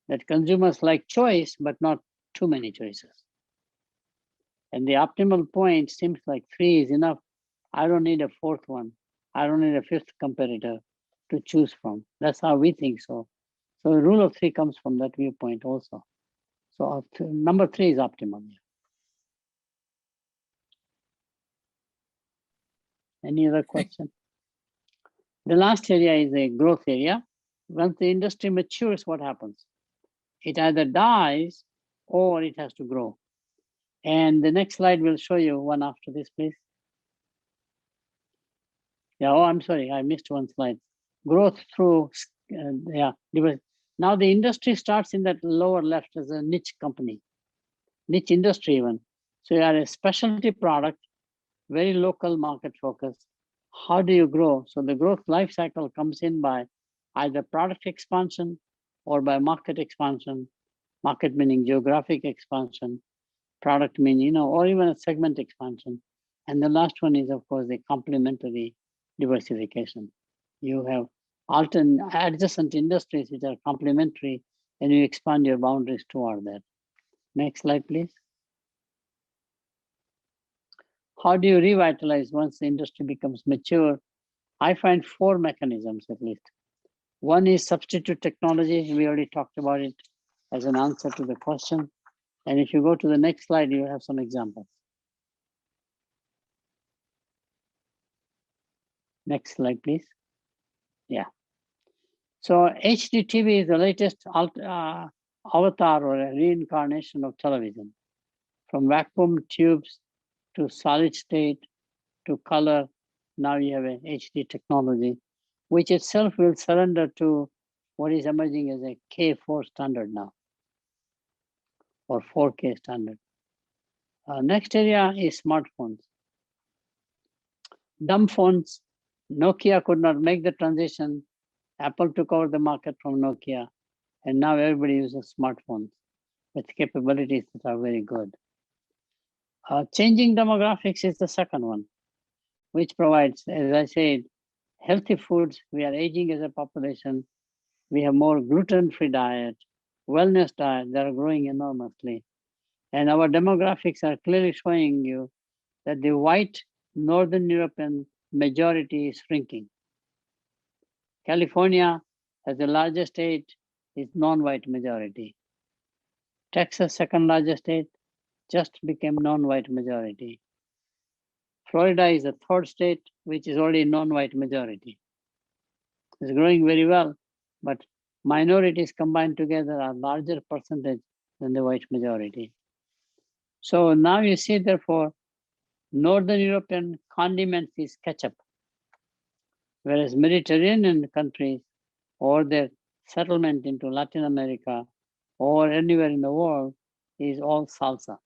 that consumers like choice, but not too many choices. And the optimal point seems like 3 is enough. I don't need a 4th one. I don't need a 5th competitor to choose from. That's how we think so. So the rule of 3 comes from that viewpoint also. So number 3 is optimal. Any other question? The last area is a growth area. Once the industry matures, what happens? It either dies or it has to grow. And the next slide will show you one after this, please. Yeah, oh, I'm sorry, I missed one slide. Growth through, now the industry starts in that lower left as a niche company, niche industry even. So you are a specialty product, very local market focus. How do you grow? So the growth life cycle comes in by either product expansion or by market expansion, market meaning geographic expansion, product meaning, or even a segment expansion. And the last one is, of course, the complementary diversification. You have adjacent industries which are complementary, and you expand your boundaries toward that. Next slide, please. How do you revitalize once the industry becomes mature? I find 4 mechanisms at least. One is substitute technology. We already talked about it as an answer to the question. And if you go to the next slide, you have some examples. Next slide, please. Yeah. So HDTV is the latest avatar or a reincarnation of television. From vacuum tubes to solid state to color, now you have a HD technology, which itself will surrender to what is emerging as a K4 standard now, or 4K standard. Next area is smartphones. Dumb phones, Nokia could not make the transition. Apple took over the market from Nokia, and now everybody uses smartphones with capabilities that are very good. Changing demographics is the second one, which provides, as I said, healthy foods. We are aging as a population. We have more gluten-free diet, wellness diet that are growing enormously. And our demographics are clearly showing you that the white Northern European majority is shrinking. California, as the largest state, is non-white majority. Texas, second largest state, just became non-white majority. Florida is the 3rd state, which is already non-white majority. It's growing very well, but minorities combined together are larger percentage than the white majority. So now you see, therefore, Northern European condiments is ketchup, whereas Mediterranean countries or their settlement into Latin America or anywhere in the world is all salsa.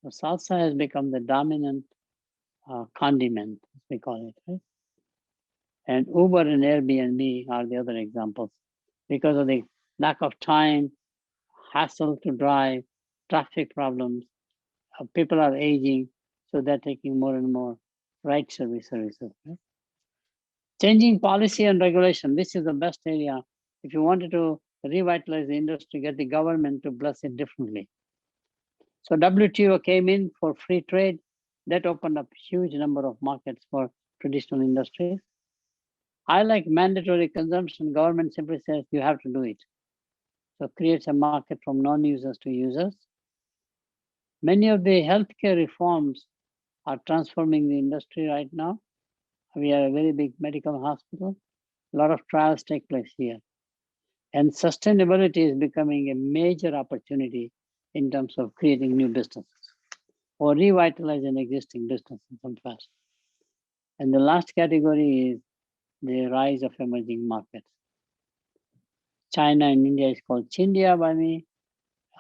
So salsa has become the dominant condiment, as we call it, right? And Uber and Airbnb are the other examples because of the lack of time, hassle to drive, traffic problems. People are aging, so they're taking more and more ride services. Right? Changing policy and regulation. This is the best area. If you wanted to revitalize the industry, get the government to bless it differently. So WTO came in for free trade. That opened up huge number of markets for traditional industries. I like mandatory consumption. Government simply says you have to do it. So creates a market from non-users to users. Many of the healthcare reforms are transforming the industry right now. We are a very big medical hospital. A lot of trials take place here. And sustainability is becoming a major opportunity in terms of creating new businesses. or revitalize an existing business in some fashion. And the last category is the rise of emerging markets. China and India is called Chindia by me.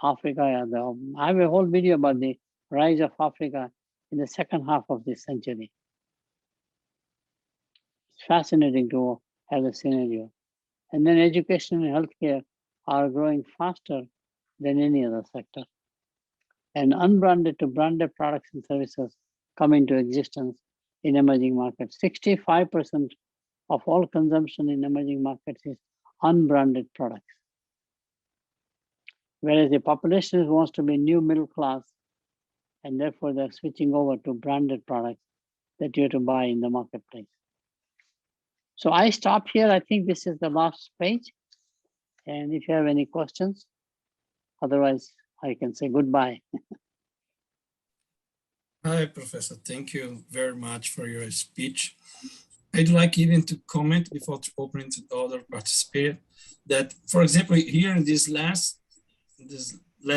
Africa, I have a whole video about the rise of Africa in the second half of this century. It's fascinating to have a scenario. And then education and healthcare are growing faster than any other sector. And unbranded to branded products and services come into existence in emerging markets. 65% of all consumption in emerging markets is unbranded products. Whereas the population wants to be new middle class, and therefore they're switching over to branded products that you have to buy in the marketplace. So I stop here. I think this is the last page. And if you have any questions, otherwise I can say goodbye. Hi, Professor. Thank you very much for your speech. I'd like even to comment before opening to the other participants that, for example, here in this last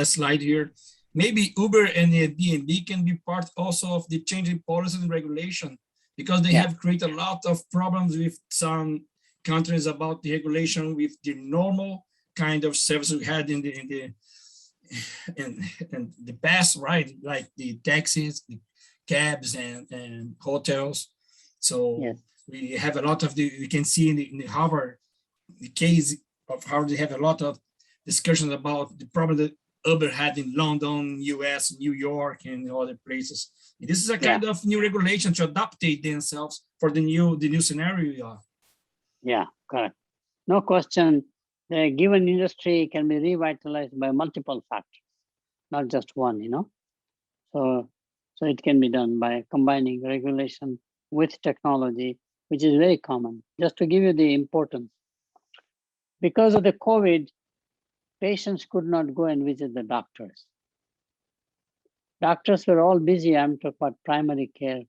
slide here, maybe Uber and Airbnb can be part also of the changing policy and regulation, because they have created a lot of problems with some countries about the regulation with the normal kind of service we had in the past, right? Like the taxis, the cabs, and hotels. So we have a lot of we can see in the Harvard, the case of Harvard, they have a lot of discussions about the problem that Uber had in London, US, New York, and other places. This is a kind of new regulation to adaptate themselves for the new scenario we are. Yeah, correct. No question. The given industry can be revitalized by multiple factors, not just one, So it can be done by combining regulation with technology, which is very common. Just to give you the importance, because of the COVID, patients could not go and visit the doctors. Doctors were all busy. I'm talking about primary care,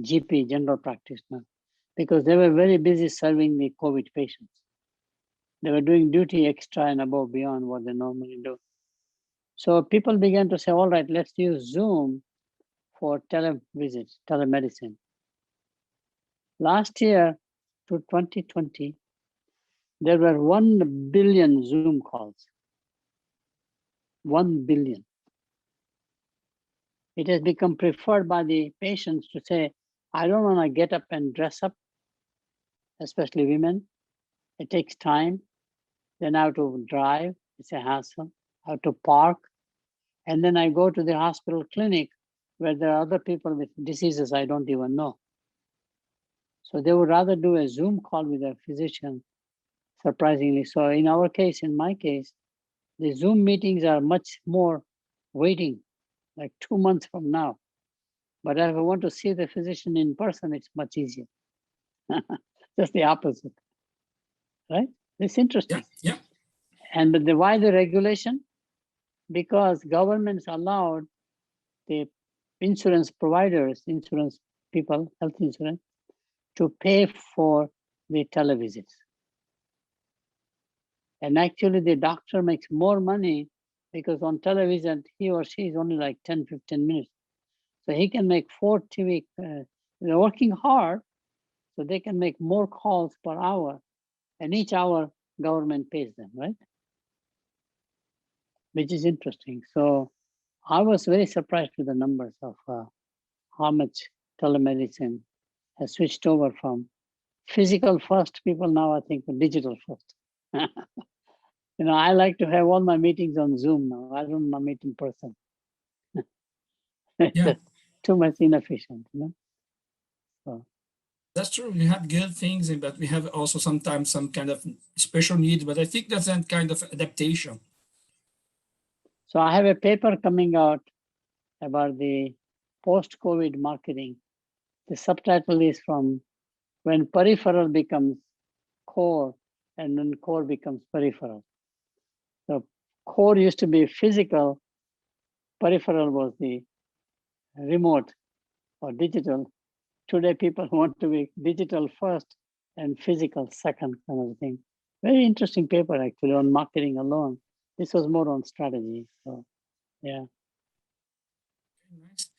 GP, general practitioner, because they were very busy serving the COVID patients. They were doing duty extra and above beyond what they normally do. So people began to say, all right, let's use Zoom for televisits, telemedicine. Last year to 2020, there were 1 billion Zoom calls. 1 billion. It has become preferred by the patients to say, I don't want to get up and dress up, especially women. It takes time. Then I have to drive. It's a hassle. I have to park. And then I go to the hospital clinic where there are other people with diseases I don't even know. So they would rather do a Zoom call with a physician, surprisingly. So in our case, in my case, the Zoom meetings are much more waiting, like 2 months from now. But if I want to see the physician in person, it's much easier. Just the opposite, right? It's interesting. Yeah. And why the regulation? Because governments allowed the insurance providers, insurance people, health insurance, to pay for the televisits. And actually the doctor makes more money because on television, he or she is only like 10, 15 minutes. So he can make 4 TV, they're working hard, so they can make more calls per hour, and each hour government pays them, right? Which is interesting. So I was very surprised with the numbers of how much telemedicine has switched over from physical first people now, I think, digital first. I like to have all my meetings on Zoom now. I don't want to meet in person. Yeah. Too much inefficient, So. That's true. We have good things, but we have also sometimes some kind of special needs. But I think that's a kind of adaptation. So I have a paper coming out about the post-COVID marketing. The subtitle is from when peripheral becomes core and then core becomes peripheral. So core used to be physical, peripheral was the remote or digital. Today, people want to be digital first and physical second kind of thing. Very interesting paper actually on marketing alone. This was more on strategy. So, yeah. Nice.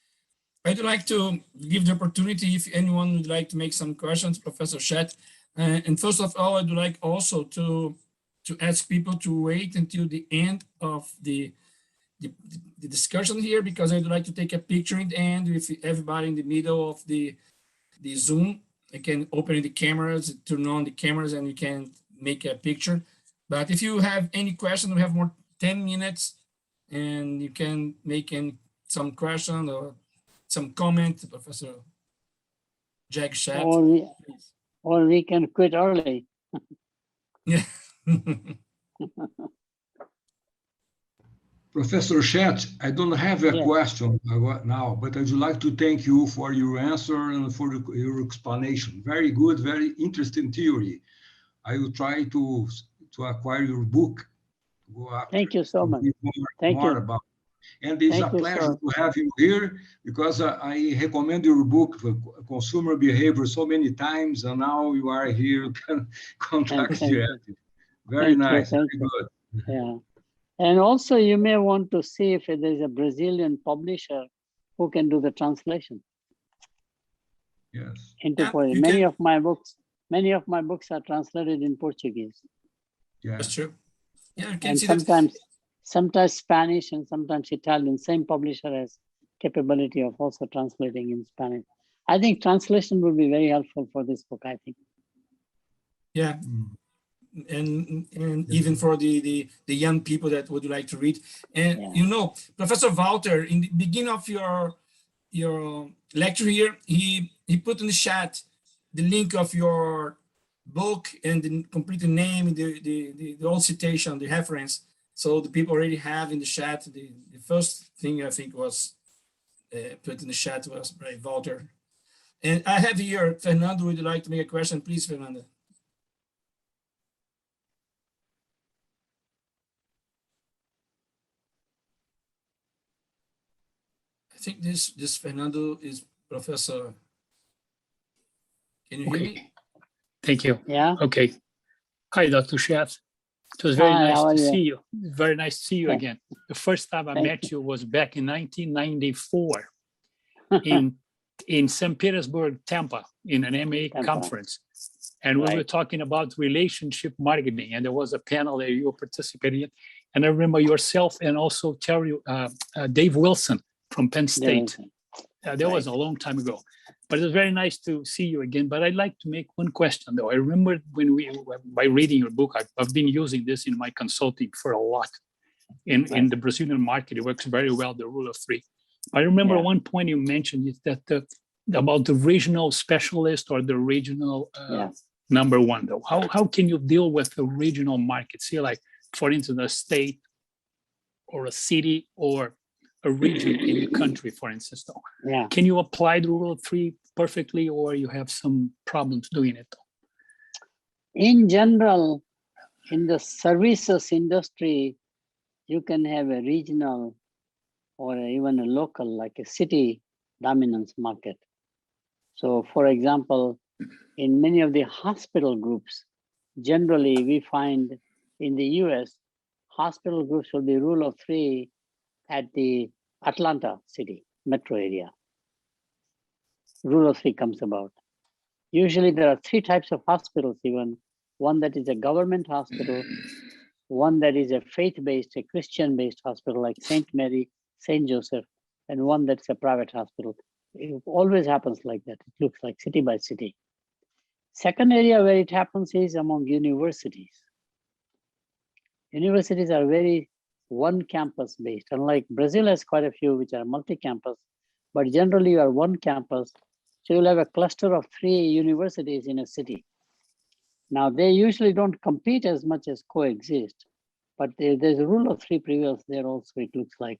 I'd like to give the opportunity if anyone would like to make some questions, Professor Sheth. And first of all, I'd like also to ask people to wait until the end of the discussion here, because I'd like to take a picture in the end with everybody in the middle of the Zoom. I can open the cameras, turn on the cameras, and you can make a picture. But if you have any question, we have more 10 minutes, and you can make some question or some comment, Professor Jagdish. Or we can quit early. Yeah. Professor Sheth, I don't have a question now, but I'd like to thank you for your answer and for your explanation. Very good, very interesting theory. I will try to acquire your book. Thank you so much. Thank you. About. And it's a pleasure to have you here, because I recommend your book for consumer behavior so many times, and now you are here, can contact directly. Very nice, very good. Yeah. And also you may want to see if there's a Brazilian publisher who can do the translation. Yes. Into Portuguese. Many of my books are translated in Portuguese. Yeah. That's true. Yeah, you can and see sometimes Spanish and sometimes Italian. Same publisher has capability of also translating in Spanish. I think translation will be very helpful for this book, I think. Yeah. And even for the young people that would like to read. And you know, Professor Walter, in the beginning of your lecture here, he put in the chat the link of your book and the complete name, the old citation, the reference. So the people already have in the chat. The first thing I think was put in the chat was by Walter. And I have here, Fernando, would you like to make a question? Please, Fernando. I think this Fernando is Professor. Can you hear me? Thank you. Yeah. Okay. Hi, Dr. Sheth. It was very nice to see you. Very nice to see you again. The first time I met you was back in 1994 in St. Petersburg, Tampa, in an MA conference. And we were talking about relationship marketing, and there was a panel that you were participating in. And I remember yourself and also Dave Wilson from Penn State. That was a long time ago. But it was very nice to see you again. But I'd like to make one question, though. I remember by reading your book, I've been using this in my consulting for a lot. In the Brazilian market, it works very well, the rule of three. I remember one point you mentioned is that about the regional specialist or the regional number one, though. How can you deal with the regional market? See, like, for instance, a state or a city or a region in the country, for instance, though. Yeah. Can you apply the rule of three perfectly, or you have some problems doing it, though? In general, in the services industry, you can have a regional or even a local, like a city dominance market. So, for example, in many of the hospital groups, generally we find in the US, hospital groups will be rule of three at the Atlanta city metro area. Rule of three comes about. Usually there are three types of hospitals even. One that is a government hospital, one that is a faith-based, a Christian-based hospital like St. Mary, St. Joseph, and one that's a private hospital. It always happens like that. It looks like city by city. Second area where it happens is among universities. Universities are very one campus based, unlike Brazil has quite a few which are multi-campus, but generally you are one campus. So you'll have a cluster of 3 universities in a city. Now they usually don't compete as much as coexist, but there's a rule of three prevails there also. It looks like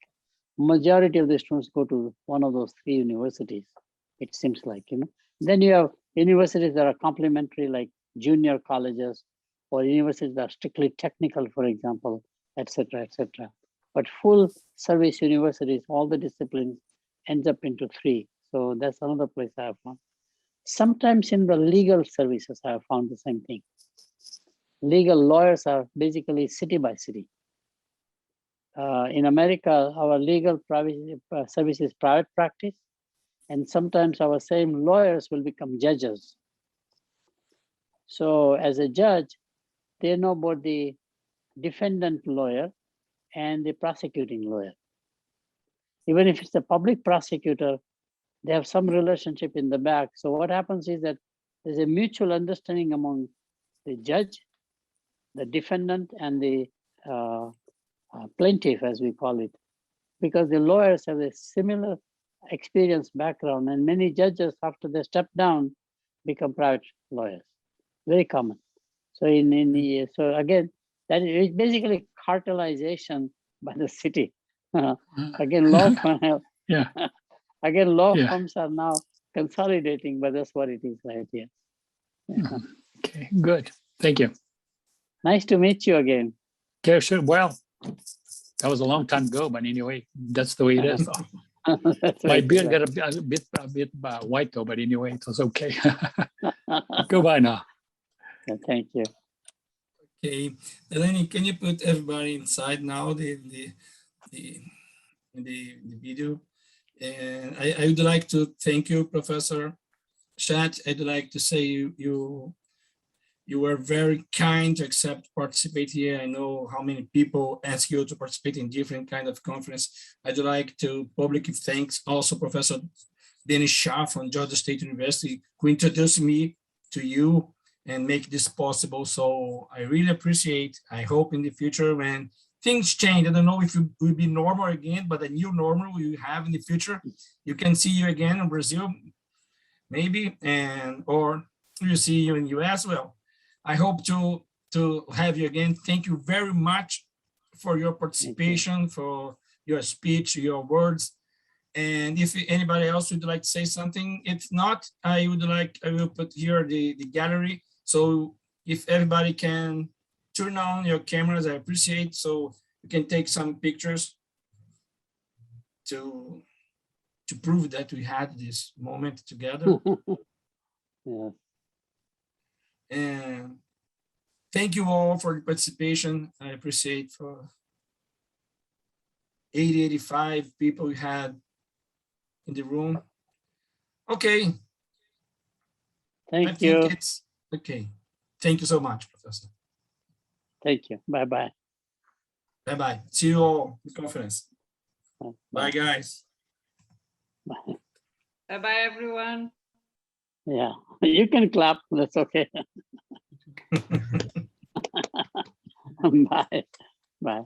majority of the students go to one of those 3 universities. It seems like, you know. Then you have universities that are complementary, like junior colleges, or universities that are strictly technical, for example, etc., etc. But full service universities, all the disciplines ends up into 3. So that's another place I have found. Sometimes in the legal services, I have found the same thing. Legal lawyers are basically city by city. In America, our legal service is private practice. And sometimes our same lawyers will become judges. So as a judge, they know about the defendant lawyer and the prosecuting lawyer. Even if it's the public prosecutor, they have some relationship in the back. So what happens is that there's a mutual understanding among the judge, the defendant, and the plaintiff, as we call it, because the lawyers have a similar experience background, and many judges, after they step down, become private lawyers. Very common. So so again, that is basically cartelization by the city. Again, law firm, Yeah. again, law Yeah. firms are now consolidating, but that's what it is right here. Yeah. Okay, good. Thank you. Nice to meet you again. Okay, sure. Well, that was a long time ago, but anyway, that's the way it is. That's My right, beard exactly. got a bit white though, but anyway, it was okay. Goodbye now. Thank you. Okay, Eleni, can you put everybody inside now the video? And I would like to thank you, Professor Sheth. I'd like to say you were very kind to accept participate here. I know how many people ask you to participate in different kind of conference. I'd like to publicly thanks also Professor Dennis Shah from Georgia State University, who introduced me to you and make this possible. So I really appreciate. I hope in the future when things change, I don't know if it will be normal again, but a new normal we have in the future, you can see you again in Brazil, maybe, and or we'll see you in US. Well, I hope to have you again. Thank you very much for your participation, for your speech, your words. And if anybody else would like to say something, if not, I will put here the gallery. So if everybody can turn on your cameras, I appreciate, so you can take some pictures to prove that we had this moment together. Yeah. And thank you all for the participation. I appreciate for 85 people we had in the room. Okay. Thank you. It's okay. Thank you so much, Professor. Thank you. Bye-bye. Bye-bye. See you all in the conference. Bye, guys. Bye. Bye-bye, everyone. Yeah, you can clap. That's okay. Bye. Bye.